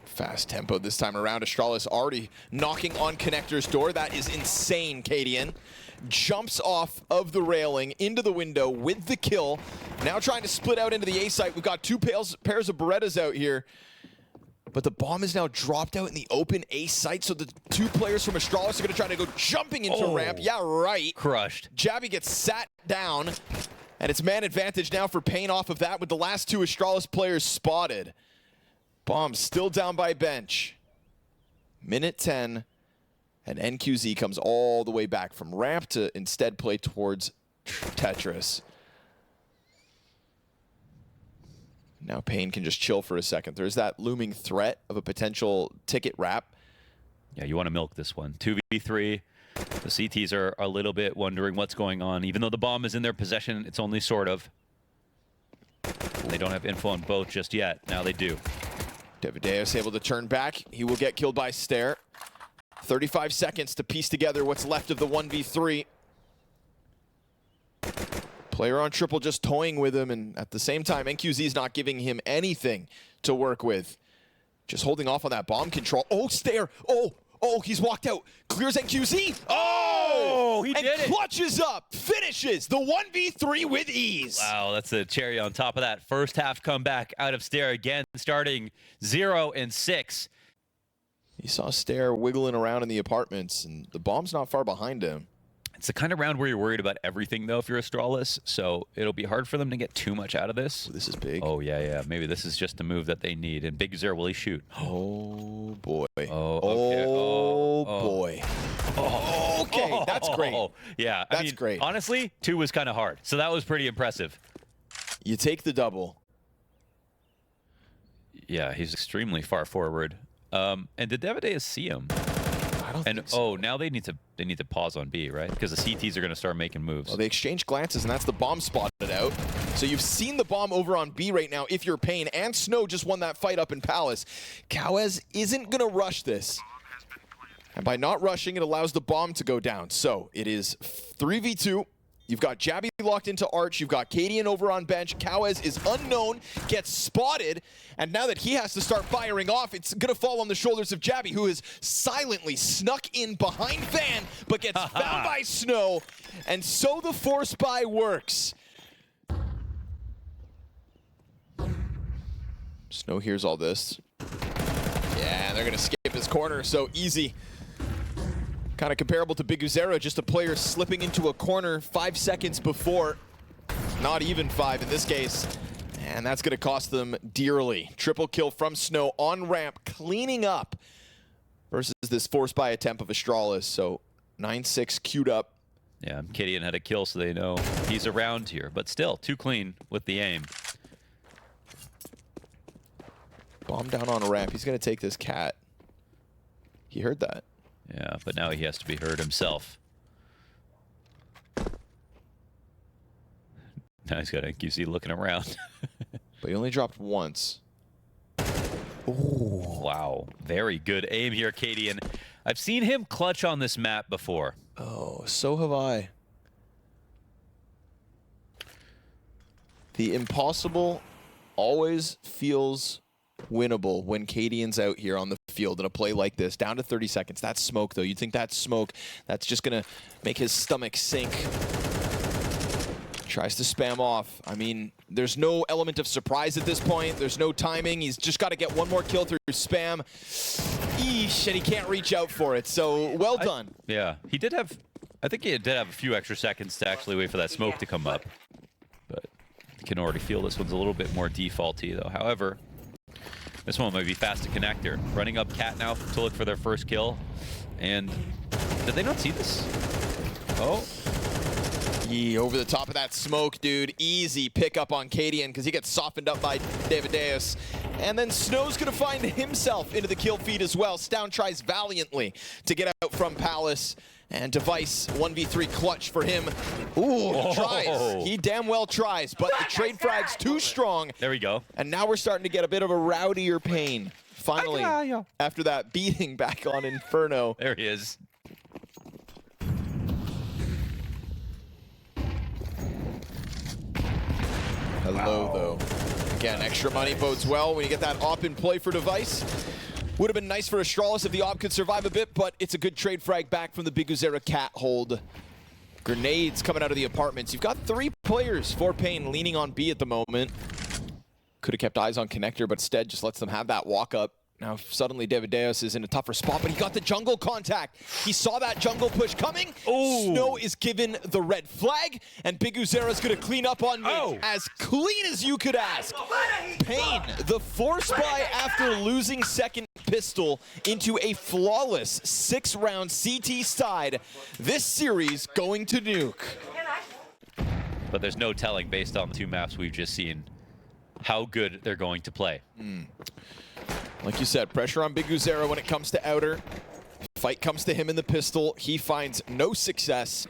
Speaker 1: Fast tempo this time around. Astralis already knocking on Connector's door. That is insane, paiN. Jumps off of the railing into the window with the kill. Now trying to split out into the A site. We've got 2 pairs of Berettas out here. But the bomb is now dropped out in the open A site, so the 2 players from Astralis are going to try to go jumping into ramp. Yeah, right.
Speaker 2: Crushed.
Speaker 1: Jabby gets sat down, and it's man advantage now for paiN off of that with the last 2 Astralis players spotted. Bomb still down by bench. Minute 10. And NQZ comes all the way back from ramp to instead play towards Tetris. Now paiN can just chill for a second. There's that looming threat of a potential ticket wrap.
Speaker 2: Yeah, you want to milk this one. 2v3. The CTs are a little bit wondering what's going on. Even though the bomb is in their possession, it's only sort of. They don't have info on both just yet. Now they do.
Speaker 1: Devadeus able to turn back. He will get killed by Stare. 35 seconds to piece together what's left of the 1v3. Player on triple just toying with him, and at the same time, NQZ is not giving him anything to work with. Just holding off on that bomb control. Oh, Stare! Oh, he's walked out. Clears NQZ! Oh!
Speaker 2: He did it!
Speaker 1: And clutches up, finishes the 1v3 with ease.
Speaker 2: Wow, that's a cherry on top of that. First half comeback out of Stare again, starting 0-6.
Speaker 1: You saw Stare wiggling around in the apartments, and the bomb's not far behind him.
Speaker 2: It's the kind of round where you're worried about everything, though, if you're Astralis, so it'll be hard for them to get too much out of this.
Speaker 1: Ooh, this is big.
Speaker 2: Oh, yeah. Maybe this is just the move that they need. And Big Zer, will he shoot?
Speaker 1: Oh, boy.
Speaker 2: Oh, okay.
Speaker 1: Boy. Oh, okay, that's great.
Speaker 2: Yeah,
Speaker 1: that's great.
Speaker 2: Honestly, 2 was kind of hard, so that was pretty impressive.
Speaker 1: You take the double.
Speaker 2: Yeah, he's extremely far forward. And did Devadeus see him?
Speaker 1: I don't think so.
Speaker 2: Oh, now they need to pause on B, right? Because the CTs are going to start making moves.
Speaker 1: Well, they exchange glances, and that's the bomb spotted out. So you've seen the bomb over on B right now if you're paiN, and Snow just won that fight up in Palace. Cowez isn't going to rush this. And by not rushing, it allows the bomb to go down. So it is 3v2. You've got Jabby locked into Arch. You've got Cadian over on bench. Kawez is unknown, gets spotted. And now that he has to start firing off, it's going to fall on the shoulders of Jabby, who is silently snuck in behind Van, but gets found by Snow. And so the force buy works. Snow hears all this. Yeah, they're going to skip his corner, so easy. Kind of comparable to BTarena, just a player slipping into a corner 5 seconds before. Not even 5 in this case. And that's going to cost them dearly. Triple kill from Snow on ramp, cleaning up versus this force buy attempt of Astralis. So 9-6 queued up.
Speaker 2: Yeah, Cadian had a kill, so they know he's around here. But still, too clean with the aim.
Speaker 1: Bomb down on a ramp. He's going to take this cat. He heard that.
Speaker 2: Yeah, but now he has to be heard himself. Now he's got QC looking around.
Speaker 1: But he only dropped once.
Speaker 2: Ooh. Wow, very good aim here, Cadian. I've seen him clutch on this map before.
Speaker 1: Oh, so have I. The impossible always feels winnable when Cadian's out here on the field in a play like this. Down to 30 seconds. That's smoke, though. You'd think that's smoke. That's just going to make his stomach sink. Tries to spam off. I mean, there's no element of surprise at this point. There's no timing. He's just got to get one more kill through spam. Eesh, and he can't reach out for it. So, well done.
Speaker 2: Yeah, he did have... I think he did have a few extra seconds to actually wait for that smoke to come up. But you can already feel this one's a little bit more defaulty, though. However, this one might be fast to connector. Running up Cat now to look for their first kill. And did they not see this? Oh.
Speaker 1: Over the top of that smoke, dude. Easy pickup on Cadian because he gets softened up by Davideus. And then Snow's going to find himself into the kill feed as well. Stown tries valiantly to get out from Palace. And Device 1v3 clutch for him. Ooh, tries. He damn well tries, but the trade frag's too strong.
Speaker 2: There we go.
Speaker 1: And now we're starting to get a bit of a rowdier paiN. Finally, after that beating back on Inferno.
Speaker 2: There he is.
Speaker 1: Hello, though. Again, extra money bodes well when you get that op in play for Device. Would have been nice for Astralis if the op could survive a bit, but it's a good trade frag back from the BTarena cat hold. Grenades coming out of the apartments. You've got 3 players for paiN leaning on B at the moment. Could have kept eyes on Connector, but instead just lets them have that walk up. Now suddenly Davideus is in a tougher spot, but he got the jungle contact. He saw that jungle push coming.
Speaker 2: Ooh.
Speaker 1: Snow is given the red flag, and BTarena's gonna clean up on mid. As clean as you could ask. paiN, the force buy after losing second pistol into a flawless 6-round CT side. This series going to Nuke.
Speaker 2: But there's no telling based on the 2 maps we've just seen how good they're going to play.
Speaker 1: Like you said, pressure on BTarena when it comes to outer. Fight comes to him in the pistol. He finds no success.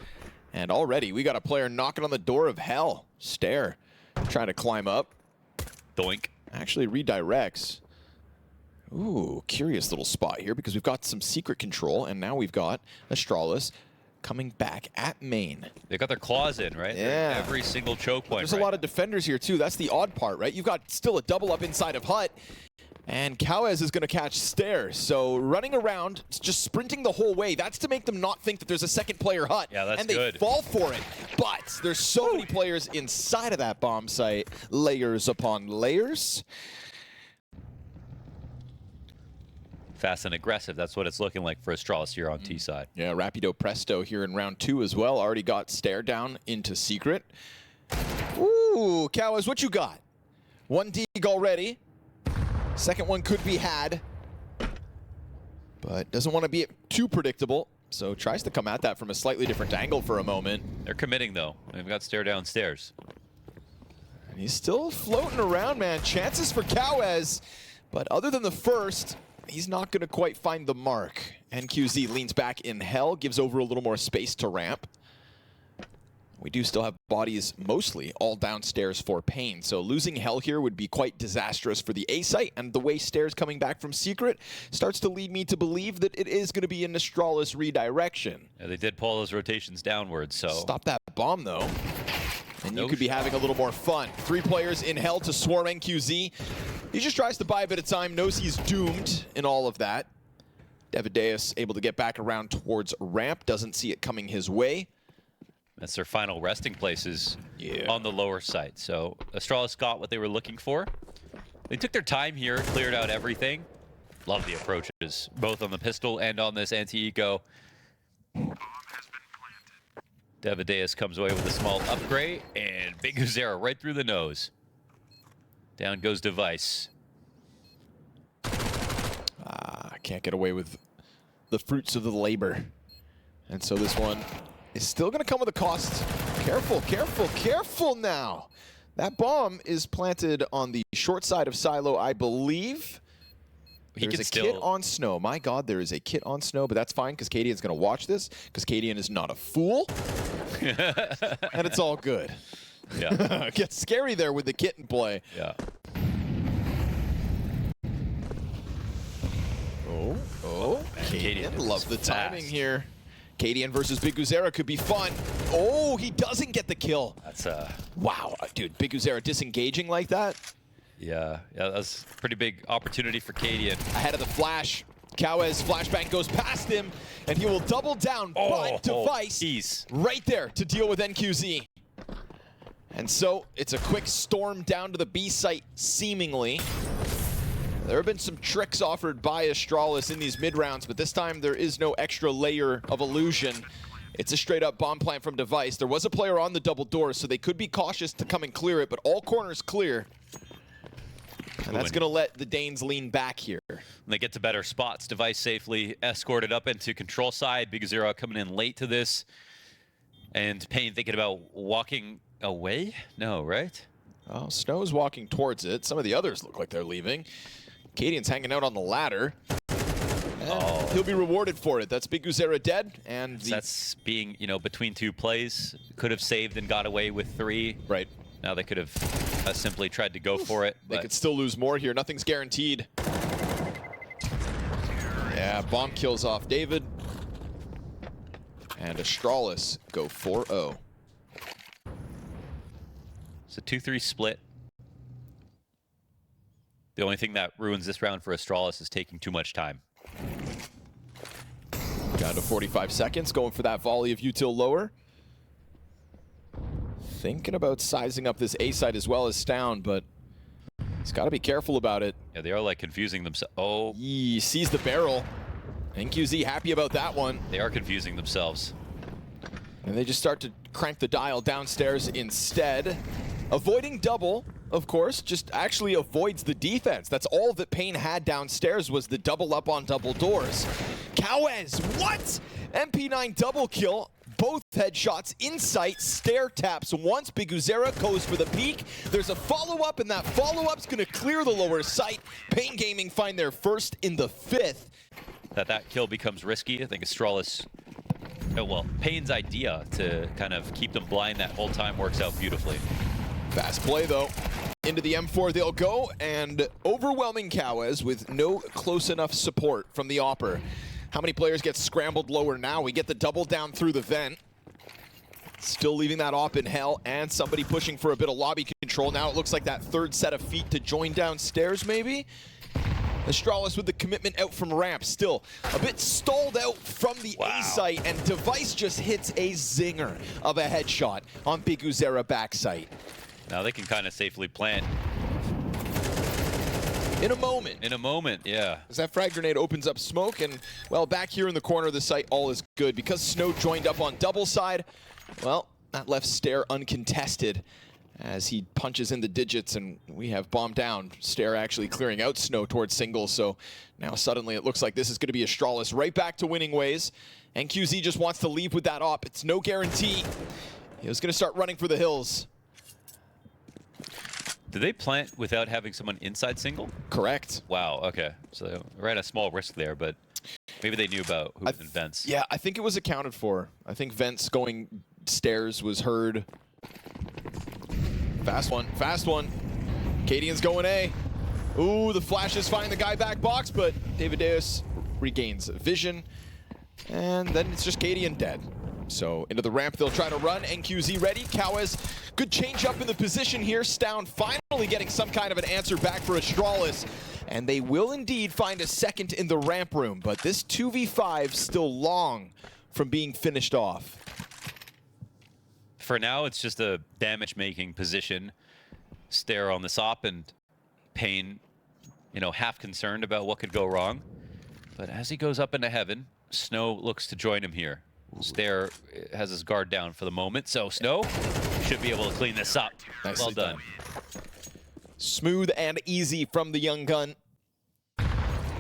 Speaker 1: And already we got a player knocking on the door of hell. Stare, trying to climb up.
Speaker 2: Doink.
Speaker 1: Actually redirects. Ooh, curious little spot here because we've got some secret control, and now we've got Astralis coming back at main.
Speaker 2: They got their claws in, right?
Speaker 1: Yeah.
Speaker 2: Every single choke point.
Speaker 1: There's a lot of defenders here too. That's the odd part, right? You've got still a double up inside of Hut. And Kawez is going to catch Stare. So running around, just sprinting the whole way. That's to make them not think that there's a second player Hut.
Speaker 2: Yeah, that's
Speaker 1: and they fall for it. But there's so many players inside of that bomb site. Layers upon layers.
Speaker 2: Fast and aggressive. That's what it's looking like for Astralis here on T side.
Speaker 1: Yeah, Rapido Presto here in round 2 as well. Already got Stare down into secret. Ooh, Kawez, what you got? 1 dig already. Second one could be had, but doesn't want to be too predictable, so tries to come at that from a slightly different angle for a moment.
Speaker 2: They're committing, though. They've got Stare downstairs.
Speaker 1: And he's still floating around, man. Chances for Kawez, but other than the first, he's not going to quite find the mark. NQZ leans back in hell, gives over a little more space to ramp. We do still have bodies mostly all downstairs for paiN, so losing Hell here would be quite disastrous for the A site, and the way Stairs coming back from Secret starts to lead me to believe that it is going to be an Astralis redirection.
Speaker 2: Yeah, they did pull those rotations downwards, so...
Speaker 1: Stop that bomb, though. And
Speaker 2: No
Speaker 1: you could be having a little more fun. 3 players in Hell to swarm NQZ. He just tries to buy a bit of time, knows he's doomed in all of that. Devadeus able to get back around towards ramp, doesn't see it coming his way.
Speaker 2: That's their final resting places on the lower side. So Astralis got what they were looking for. They took their time here, cleared out everything. Love the approaches, both on the pistol and on this anti-eco. Devadeus comes away with a small upgrade, and Big Uzera right through the nose. Down goes Device.
Speaker 1: Can't get away with the fruits of the labor. And so this one is still going to come with a cost. Careful, careful, careful now. That bomb is planted on the short side of Silo, I believe. There's a kit on Snow. My God, there is a kit on Snow, but that's fine because Cadian's going to watch this because Cadian is not a fool. And it's all good.
Speaker 2: Yeah.
Speaker 1: Gets scary there with the kit in play.
Speaker 2: Yeah.
Speaker 1: Oh, Cadian, love the timing here. Cadian versus Big Uzera could be fun. Oh, he doesn't get the kill.
Speaker 2: That's
Speaker 1: wow, dude, Big Uzera disengaging like that.
Speaker 2: Yeah, that was a pretty big opportunity for Cadian.
Speaker 1: Ahead of the flash. Kawez flashbang goes past him, and he will double down, but Device right there to deal with NQZ. And so it's a quick storm down to the B site, seemingly. There have been some tricks offered by Astralis in these mid-rounds, but this time there is no extra layer of illusion. It's a straight-up bomb plant from Device. There was a player on the double door, so they could be cautious to come and clear it, but all corners clear. And that's going to let the Danes lean back here.
Speaker 2: When they get to better spots, Device safely escorted up into control side. Big Uzera coming in late to this. And paiN thinking about walking away? No, right?
Speaker 1: Oh, Snow's walking towards it. Some of the others look like they're leaving. Cadian's hanging out on the ladder. And he'll be rewarded for it. That's Big Uzera dead. And
Speaker 2: that's being, you know, between 2 plays. Could have saved and got away with 3.
Speaker 1: Right.
Speaker 2: Now they could have simply tried to go for it.
Speaker 1: They could still lose more here. Nothing's guaranteed. Yeah, bomb kills off David. And Astralis go 4-0.
Speaker 2: It's a 2-3 split. The only thing that ruins this round for Astralis is taking too much time.
Speaker 1: Down to 45 seconds, going for that volley of util lower. Thinking about sizing up this A side as well as Stown, but he's got to be careful about it.
Speaker 2: Yeah, they are like confusing themselves. Oh.
Speaker 1: He sees the barrel. NQZ happy about that one.
Speaker 2: They are confusing themselves.
Speaker 1: And they just start to crank the dial downstairs instead. Avoiding double, of course, just actually avoids the defense. That's all that paiN had downstairs was the double up on double doors. Kawez, what? MP9 double kill. Both headshots in sight, stair taps once. Big Uzera goes for the peek. There's a follow-up, and that follow-up's going to clear the lower site. paiN Gaming find their first in the 5th.
Speaker 2: That kill becomes risky. I think Astralis, well, paiN's idea to kind of keep them blind that whole time works out beautifully.
Speaker 1: Fast play, though. Into the M4 they'll go, and overwhelming Kawez with no close enough support from the Opper. How many players get scrambled lower now? We get the double down through the vent. Still leaving that op in hell, and somebody pushing for a bit of lobby control. Now it looks like that 3rd set of feet to join downstairs, maybe? Astralis with the commitment out from ramp. Still a bit stalled out from the A site, and Device just hits a zinger of a headshot on Big Uzera backside.
Speaker 2: Now they can kind of safely plant.
Speaker 1: In a moment.
Speaker 2: In a moment, yeah.
Speaker 1: As that frag grenade opens up smoke, and, well, back here in the corner of the site, all is good. Because Snow joined up on double side, well, that left Stair uncontested as he punches in the digits, and we have bomb down. Stair actually clearing out Snow towards single, so now suddenly it looks like this is going to be Astralis right back to winning ways. NQZ just wants to leave with that op. It's no guarantee. He was going to start running for the hills.
Speaker 2: Did they plant without having someone inside single?
Speaker 1: Correct.
Speaker 2: Wow, okay. So they ran a small risk there, but maybe they knew about who was in vents.
Speaker 1: Yeah, I think it was accounted for. I think vents going stairs was heard. Fast one, fast one. Cadian's going A. Ooh, the flashes find the guy back box, but David Deus regains vision. And then it's just Cadian dead. So into the ramp they'll try to run. NQZ ready. Cowes, good change up in the position here. Stown finally getting some kind of an answer back for Astralis. And they will indeed find a second in the ramp room. But this 2v5 still long from being finished off.
Speaker 2: For now, it's just a damage-making position. Stare on this op, and paiN, you know, half concerned about what could go wrong. But as he goes up into heaven, Snow looks to join him here. Stare has his guard down for the moment, so Snow should be able to clean this up.
Speaker 1: Nicely
Speaker 2: well done.
Speaker 1: Smooth and easy from the young gun.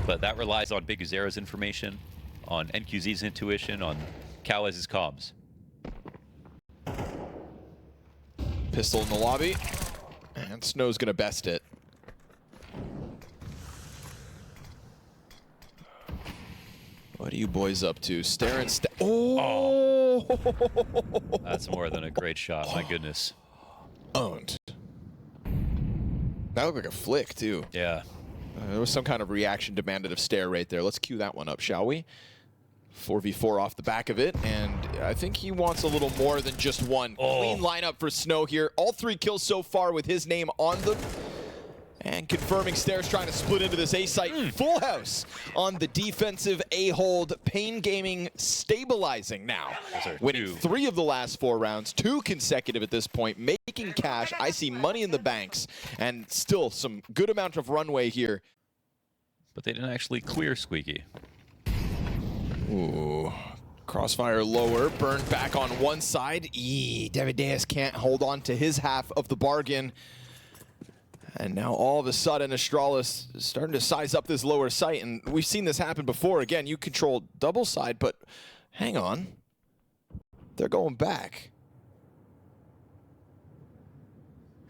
Speaker 2: But that relies on Big Uzera's information, on NQZ's intuition, on Cowes' comms.
Speaker 1: Pistol in the lobby, and Snow's gonna best it. What are you boys up to? Stare and oh!
Speaker 2: That's more than a great shot, my goodness.
Speaker 1: Owned. That looked like a flick, too.
Speaker 2: Yeah.
Speaker 1: There was some kind of reaction demanded of Stare right there. Let's cue that one up, shall we? 4v4 off the back of it, and I think he wants a little more than just one. Clean lineup for Snow here. All 3 kills so far with his name on them. And confirming Stare's trying to split into this A site. Full house on the defensive A hold. paiN Gaming stabilizing now. Winning 3 of the last 4 rounds, 2 consecutive at this point, making cash. I see money in the banks, and still some good amount of runway here.
Speaker 2: But they didn't actually clear Squeaky.
Speaker 1: Ooh. Crossfire lower, burned back on one side. David Deus can't hold on to his half of the bargain. And now all of a sudden, Astralis is starting to size up this lower site, and we've seen this happen before. Again, you control double side, but hang on. They're going back.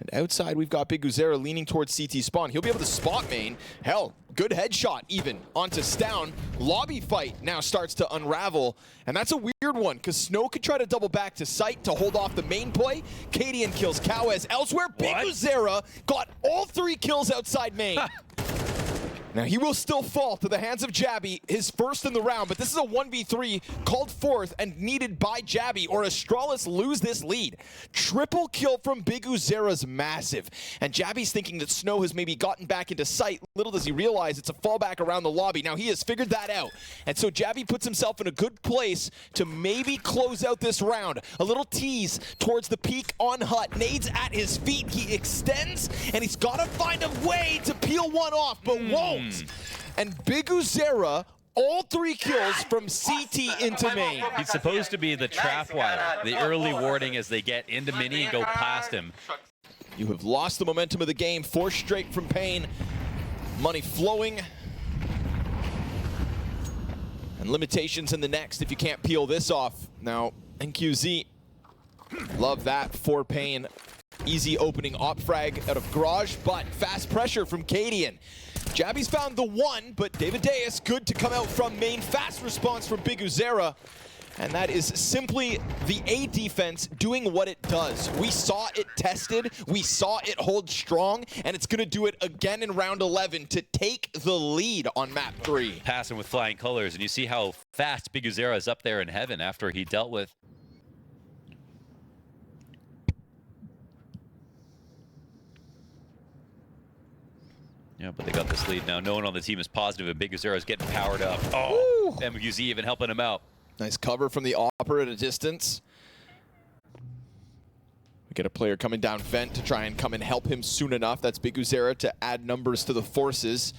Speaker 1: And outside, we've got Big Uzera leaning towards CT spawn. He'll be able to spot main. Hell, good headshot even onto Stown. Lobby fight now starts to unravel. And that's a weird one, because Snow could try to double back to site to hold off the main play. Cadian kills Cowes. Elsewhere, Big Uzera got all 3 kills outside main. Now, he will still fall to the hands of Jabby, his first in the round, but this is a 1v3 called forth and needed by Jabby, or Astralis lose this lead. Triple kill from Big Uzera's massive, and Jabby's thinking that Snow has maybe gotten back into sight. Little does he realize it's a fallback around the lobby. Now, he has figured that out, and so Jabby puts himself in a good place to maybe close out this round. A little tease towards the peak on Hut. Nades at his feet. He extends, and he's got to find a way to peel one off, but won't. And Big Uzera, all 3 kills from CT into main.
Speaker 2: He's supposed to be the trap wire, the early warning as they get into mini and go past him.
Speaker 1: You have lost the momentum of the game. 4 straight from paiN. Money flowing. And limitations in the next if you can't peel this off. Now, NQZ, love that for paiN. Easy opening op frag out of Garage, but fast pressure from Cadian. Jabby's found the 1, but David Deus good to come out from main. Fast response from Big Uzera. And that is simply the A defense doing what it does. We saw it tested, we saw it hold strong, and it's going to do it again in round 11 to take the lead on map 3.
Speaker 2: Passing with flying colors, and you see how fast Big Uzera is up there in heaven after he dealt with. Yeah, but they got this lead now. No one on the team is positive, and Big Uzera is getting powered up. Oh, MOUZ even helping him out.
Speaker 1: Nice cover from the Opera at a distance. We get a player coming down vent to try and come and help him soon enough. That's Big Uzera to add numbers to the forces.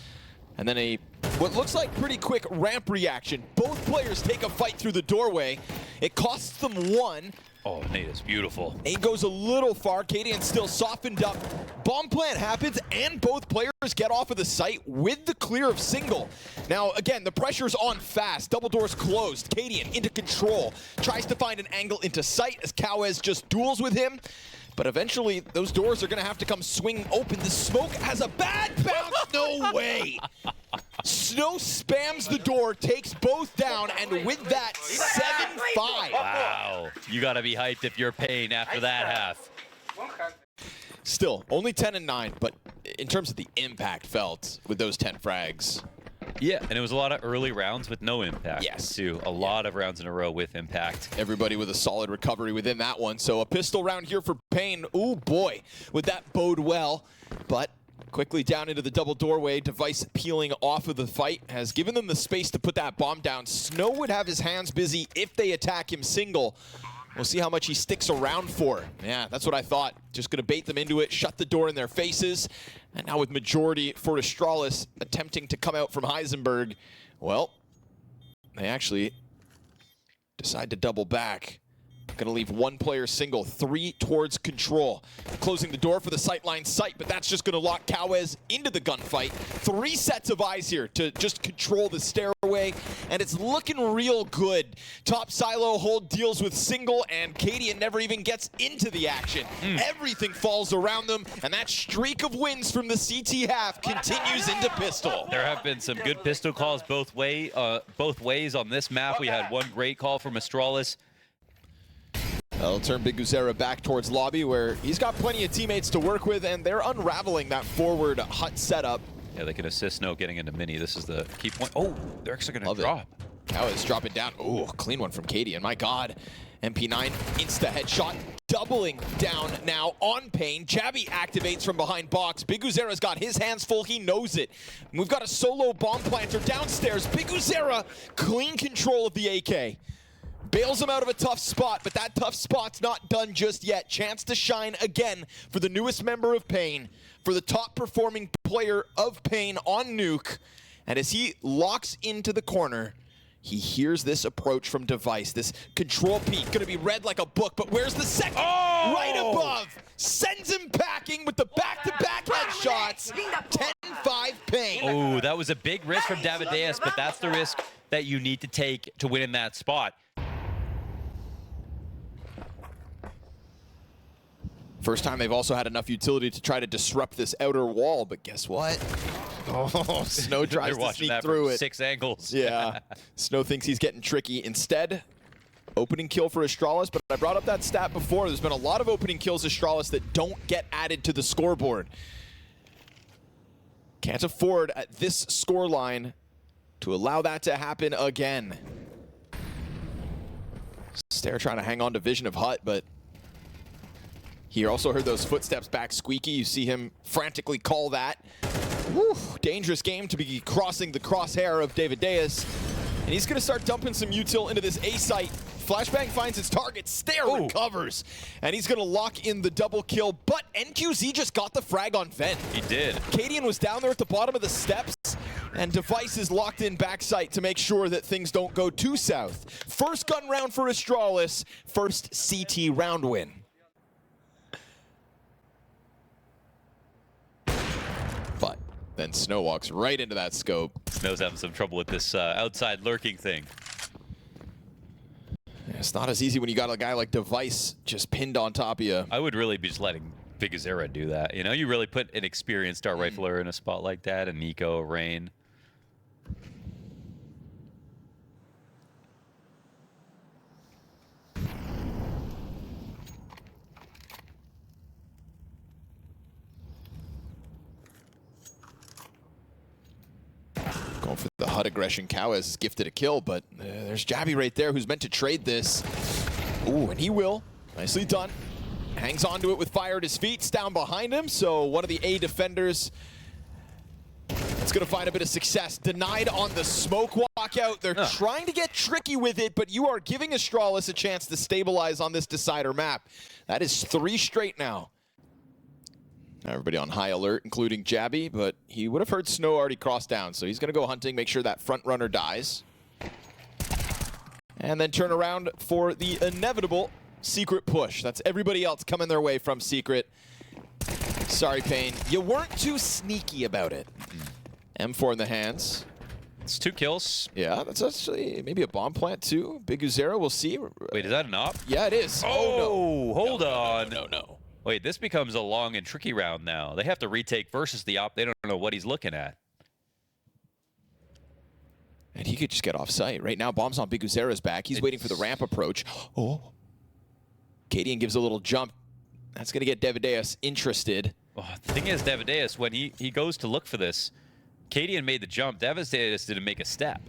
Speaker 1: And then what looks like pretty quick ramp reaction. Both players take a fight through the doorway. It costs them 1.
Speaker 2: Oh, Nate is beautiful.
Speaker 1: Nate goes a little far. Cadian still softened up. Bomb plant happens, and both players get off of the site with the clear of single. Now, again, the pressure's on fast. Double doors closed. Cadian into control. Tries to find an angle into sight as Cowes just duels with him. But eventually, those doors are going to have to come swinging open. The smoke has a bad bounce. No way. Snow spams the door, takes both down, and with that, 7-5.
Speaker 2: Wow. You got to be hyped if you're paying after that half.
Speaker 1: Still, only 10 and 9, but in terms of the impact felt with those 10 frags.
Speaker 2: Yeah, and it was a lot of early rounds with no impact.
Speaker 1: Yes.
Speaker 2: Too. A lot of rounds in a row with impact.
Speaker 1: Everybody with a solid recovery within that one. So a pistol round here for paiN. Ooh, boy, would that bode well. But quickly down into the double doorway, Device peeling off of the fight has given them the space to put that bomb down. Snow would have his hands busy if they attack him single. We'll see how much he sticks around for. Yeah, that's what I thought. Just going to bait them into it, shut the door in their faces. And now with majority for Astralis attempting to come out from Heisenberg, well, they actually decide to double back. Gonna leave one player single, 3 towards control. Closing the door for the sightline sight, but that's just gonna lock Kawez into the gunfight. 3 sets of eyes here to just control the stairway, and it's looking real good. Top silo hold deals with single, and Cadian never even gets into the action. Everything falls around them, and that streak of wins from the CT half continues into pistol.
Speaker 2: There have been some good pistol calls both ways on this map. We had one great call from Astralis.
Speaker 1: That'll turn BTarena back towards lobby, where he's got plenty of teammates to work with, and they're unraveling that forward hut setup.
Speaker 2: Yeah, they can assist Snow getting into mini. This is the key point. Oh, they're actually going to drop.
Speaker 1: Kawez dropping down. Oh, clean one from Cadian. My God. MP9 insta headshot, doubling down now on paiN. Jabby activates from behind box. BTarena got his hands full. He knows it. We've got a solo bomb planter downstairs. BTarena clean control of the AK. Bails him out of a tough spot, but that tough spot's not done just yet. Chance to shine again for the newest member of paiN, for the top performing player of paiN on Nuke. And as he locks into the corner, he hears this approach from Device. This control peek, gonna be read like a book, but where's the second?
Speaker 2: Oh!
Speaker 1: Right above! Sends him packing with the back-to-back headshots. 10-5 paiN.
Speaker 2: Oh, that was a big risk from Davideus, but that's the risk that you need to take to win in that spot.
Speaker 1: First time they've also had enough utility to try to disrupt this outer wall, but guess what? Oh, Snow tries to sneak through it.
Speaker 2: 6 angles.
Speaker 1: Yeah, Snow thinks he's getting tricky. Instead, opening kill for Astralis, but I brought up that stat before. There's been a lot of opening kills Astralis that don't get added to the scoreboard. Can't afford at this scoreline to allow that to happen again. Stair trying to hang on to Vision of Hut, but he also heard those footsteps back squeaky. You see him frantically call that. Woo, dangerous game to be crossing the crosshair of Davideus. And he's gonna start dumping some util into this A site. Flashbang finds its target, Stair recovers. And he's gonna lock in the double kill, but NQZ just got the frag on Vent.
Speaker 2: He did.
Speaker 1: Cadian was down there at the bottom of the steps, and Device is locked in backside to make sure that things don't go too south. First gun round for Astralis, first CT round win. But then Snow walks right into that scope.
Speaker 2: Snow's having some trouble with this outside lurking thing.
Speaker 1: Yeah, it's not as easy when you got a guy like Device just pinned on top of you.
Speaker 2: I would really be just letting BTarena do that. You know, you really put an experienced dart rifler in a spot like that, and Nico, Rain.
Speaker 1: Going for the HUD aggression. Kawez is gifted a kill, but there's Jabby right there who's meant to trade this. Ooh, and he will. Nicely done. Hangs onto it with fire at his feet. It's down behind him, so one of the A defenders is going to find a bit of success. Denied on the smoke walkout. They're trying to get tricky with it, but you are giving Astralis a chance to stabilize on this decider map. That is 3 straight now. Everybody on high alert, including Jabby, but he would have heard Snow already cross down, so he's going to go hunting, make sure that front runner dies. And then turn around for the inevitable secret push. That's everybody else coming their way from secret. Sorry, paiN. You weren't too sneaky about it. M4 in the hands.
Speaker 2: It's 2 kills.
Speaker 1: Yeah, that's actually maybe a bomb plant too. BTarena, we'll see.
Speaker 2: Wait, is that an op?
Speaker 1: Yeah, it is.
Speaker 2: Oh, no. Hold on.
Speaker 1: No.
Speaker 2: Wait, this becomes a long and tricky round now. They have to retake versus the op. They don't know what he's looking at.
Speaker 1: And he could just get off site. Right now, bombs on BTarena's back. He's waiting for the ramp approach. Oh. kaiN gives a little jump. That's going to get Devadeus interested.
Speaker 2: Oh, the thing is, Devadeus, when he goes to look for this, kaiN made the jump. Devadeus didn't make a step.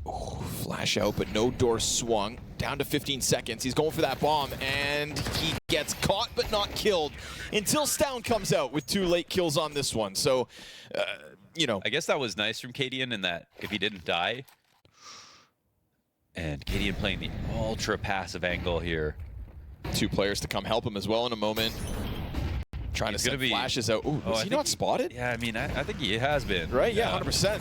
Speaker 1: Oh, flash out, but no door swung. Down to 15 seconds. He's going for that bomb, and he gets caught but not killed until Stown comes out with 2 late kills on this one. So, you know.
Speaker 2: I guess that was nice from kaiN in that if he didn't die. And kaiN playing the ultra passive angle here.
Speaker 1: 2 players to come help him as well in a moment. Trying to send flashes out. Ooh, was he not spotted?
Speaker 2: Yeah, I mean, I think he has been.
Speaker 1: Right, yeah, 100%.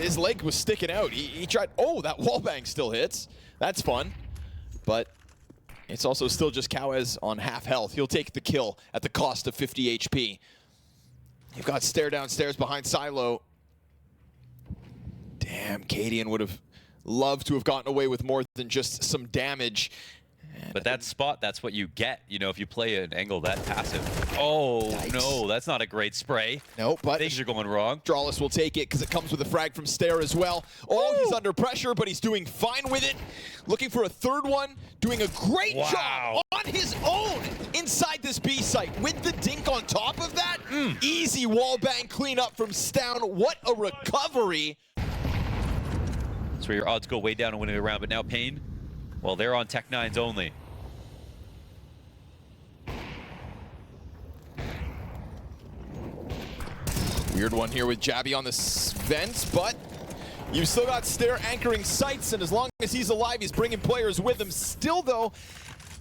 Speaker 1: His leg was sticking out. He tried. Oh, that wallbang still hits. That's fun. But it's also still just Kawez on half health. He'll take the kill at the cost of 50 HP. You've got Stare downstairs behind Silo. Damn, kaiN would have loved to have gotten away with more than just some damage.
Speaker 2: But that spot, that's what you get, you know, if you play an angle that passive. Oh, yikes. No, that's not a great spray.
Speaker 1: Nope, but
Speaker 2: things are going wrong.
Speaker 1: Astralis will take it because it comes with a frag from Stare as well. Oh, he's under pressure, but he's doing fine with it. Looking for a third one, doing a great job on his own inside this B site with the dink on top of that. Easy wallbang cleanup from Stown. What a recovery.
Speaker 2: That's where your odds go way down and winning the round, but now paiN, well, they're on Tech 9s only.
Speaker 1: Weird one here with Jabby on the vents, but you've still got Stare anchoring sights, and as long as he's alive, he's bringing players with him. Still, though,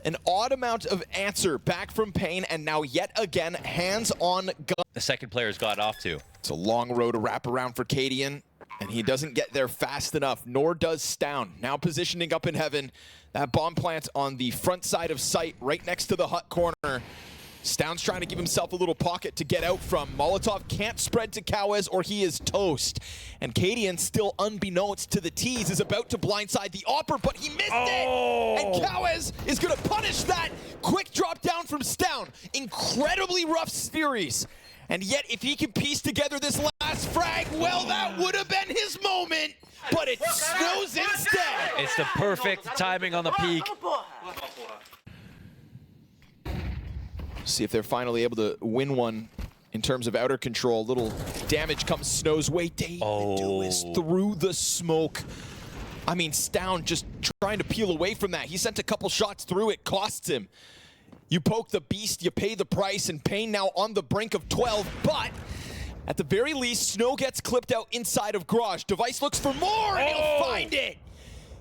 Speaker 1: an odd amount of answer back from paiN, and now yet again, hands on gun.
Speaker 2: The second player's got off too.
Speaker 1: It's a long road to wrap around for kaiN, and he doesn't get there fast enough, nor does Stown. Now positioning up in heaven. That bomb plants on the front side of site, right next to the hut corner. Stown's trying to give himself a little pocket to get out from. Molotov can't spread to Kawez or he is toast. And kaiN, still unbeknownst to the T's, is about to blindside the Opper, but he missed it! And Kawez is gonna punish that. Quick drop down from Stown. Incredibly rough series. And yet, if he can piece together this last frag, well, that would have been his moment. But it snows instead.
Speaker 2: It's the perfect timing on the peak.
Speaker 1: See if they're finally able to win one in terms of outer control. Little damage comes Snow's way. David is through the smoke. I mean, Stown just trying to peel away from that. He sent a couple shots through, it costs him. You poke the beast, you pay the price, and paiN now on the brink of 12, but at the very least, Snow gets clipped out inside of Garage. Device looks for more, and he'll find it.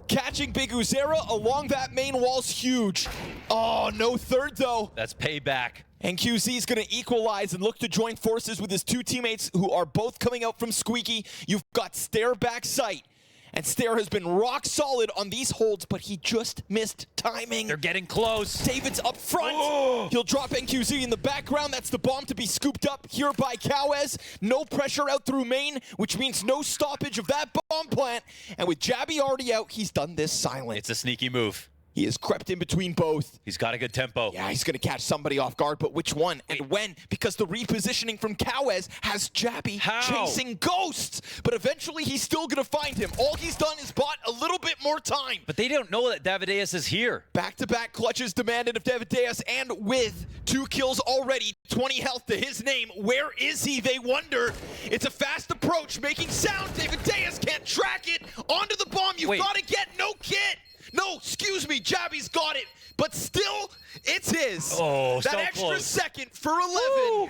Speaker 1: Catching BTarena's along that main wall's huge. Oh, no third though.
Speaker 2: That's payback.
Speaker 1: And QZ's gonna equalize and look to join forces with his 2 teammates who are both coming out from Squeaky. You've got Stare back sight. And Stare has been rock solid on these holds, but he just missed timing.
Speaker 2: They're getting close.
Speaker 1: David's up front. He'll drop NQZ in the background. That's the bomb to be scooped up here by Kawez. No pressure out through main, which means no stoppage of that bomb plant. And with Jabby already out, he's done this silent.
Speaker 2: It's a sneaky move.
Speaker 1: He has crept in between both.
Speaker 2: He's got a good tempo.
Speaker 1: Yeah, he's going to catch somebody off guard, but which one and when? Because the repositioning from Kawez has Jabby chasing ghosts. But eventually, he's still going to find him. All he's done is bought a little bit more time.
Speaker 2: But they don't know that Devadeus is here.
Speaker 1: Back-to-back clutches demanded of Devadeus, and with 2 kills already, 20 health to his name. Where is he, they wonder? It's a fast approach, making sound. Devadeus can't track it. Onto the bomb, you've got to get no kit. No, excuse me, Jabby's got it, but still, it's his.
Speaker 2: Oh,
Speaker 1: that
Speaker 2: so
Speaker 1: extra
Speaker 2: close.
Speaker 1: second for 11.
Speaker 2: Woo.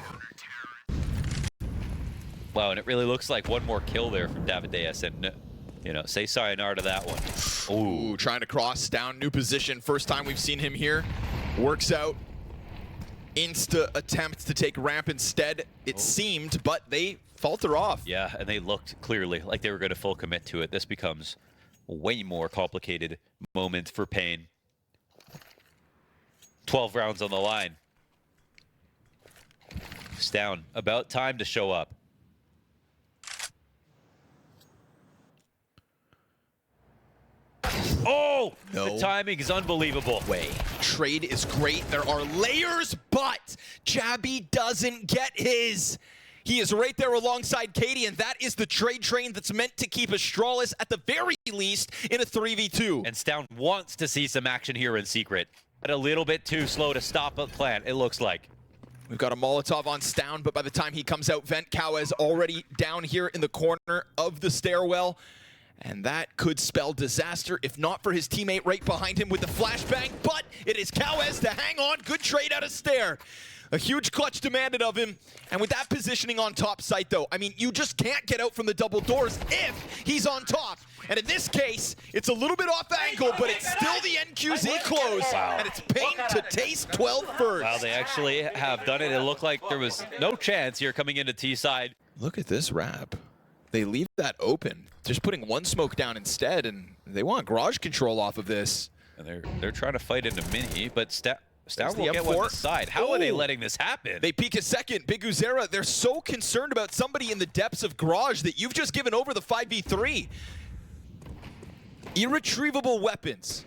Speaker 2: Wow, and it really looks like one more kill there from Devadeus, and you know, say sayonara to that one.
Speaker 1: Ooh, trying to cross down, new position. First time we've seen him here. Works out. Insta attempt to take ramp instead, it seemed, but they falter off.
Speaker 2: Yeah, and they looked clearly like they were going to full commit to it. This becomes a way more complicated moment for paiN. 12 rounds on the line. Stown, about time to show up. Oh, no. The timing is unbelievable.
Speaker 1: Trade is great. There are layers, but Jabby doesn't get his. He is right there alongside Katie, and that is the trade train that's meant to keep Astralis at the very least in a 3v2.
Speaker 2: And Stown wants to see some action here in secret. But a little bit too slow to stop a plan, it looks like.
Speaker 1: We've got a Molotov on Stown, but by the time he comes out, Vent Cowez already down here in the corner of the stairwell. And that could spell disaster, if not for his teammate right behind him with the flashbang. But it is Cowez to hang on. Good trade out of Stair. A huge clutch demanded of him. And with that positioning on top site, though, I mean, you just can't get out from the double doors if he's on top. And in this case, it's a little bit off angle, but it's still the NQZ close.
Speaker 2: Wow.
Speaker 1: And it's paiN to taste 12 first.
Speaker 2: Wow, they actually have done it. It looked like there was no chance here coming into T side.
Speaker 1: Look at this wrap. They leave that open, just putting one smoke down instead, and they want garage control off of this.
Speaker 2: And they're trying to fight into mini, but Stown will
Speaker 1: the
Speaker 2: get one
Speaker 1: M4.
Speaker 2: on the side. How are they letting this happen?
Speaker 1: They peek a second. Big Uzera, they're so concerned about somebody in the depths of garage that you've just given over the 5v3. Irretrievable weapons.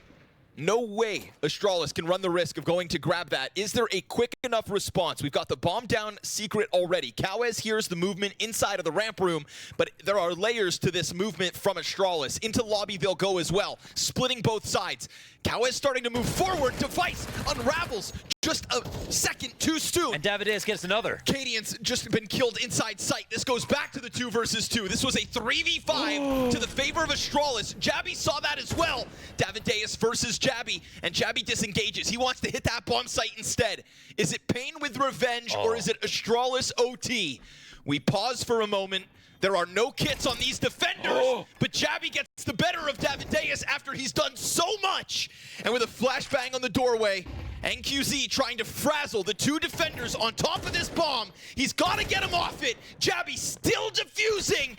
Speaker 1: No way Astralis can run the risk of going to grab that. Is there a quick enough response? We've got the bomb down secret already. Cowez hears the movement inside of the ramp room, but there are layers to this movement from Astralis. Into lobby they'll go as well, splitting both sides. Cowez starting to move forward. Device unravels just a second too soon.
Speaker 2: And Davideus gets another.
Speaker 1: Cadian's just been killed inside sight. This goes back to the 2 versus 2. This was a 3v5 to the favor of Astralis. Jabby saw that as well. Davideus versus Jabby, and Jabby disengages. He wants to hit that bomb site instead. Is it paiN with revenge, or is it Astralis OT? We pause for a moment. There are no kits on these defenders, but Jabby gets the better of Davideus after he's done so much. And with a flashbang on the doorway, NQZ trying to frazzle the 2 defenders on top of this bomb. He's got to get him off it. Jabby still defusing,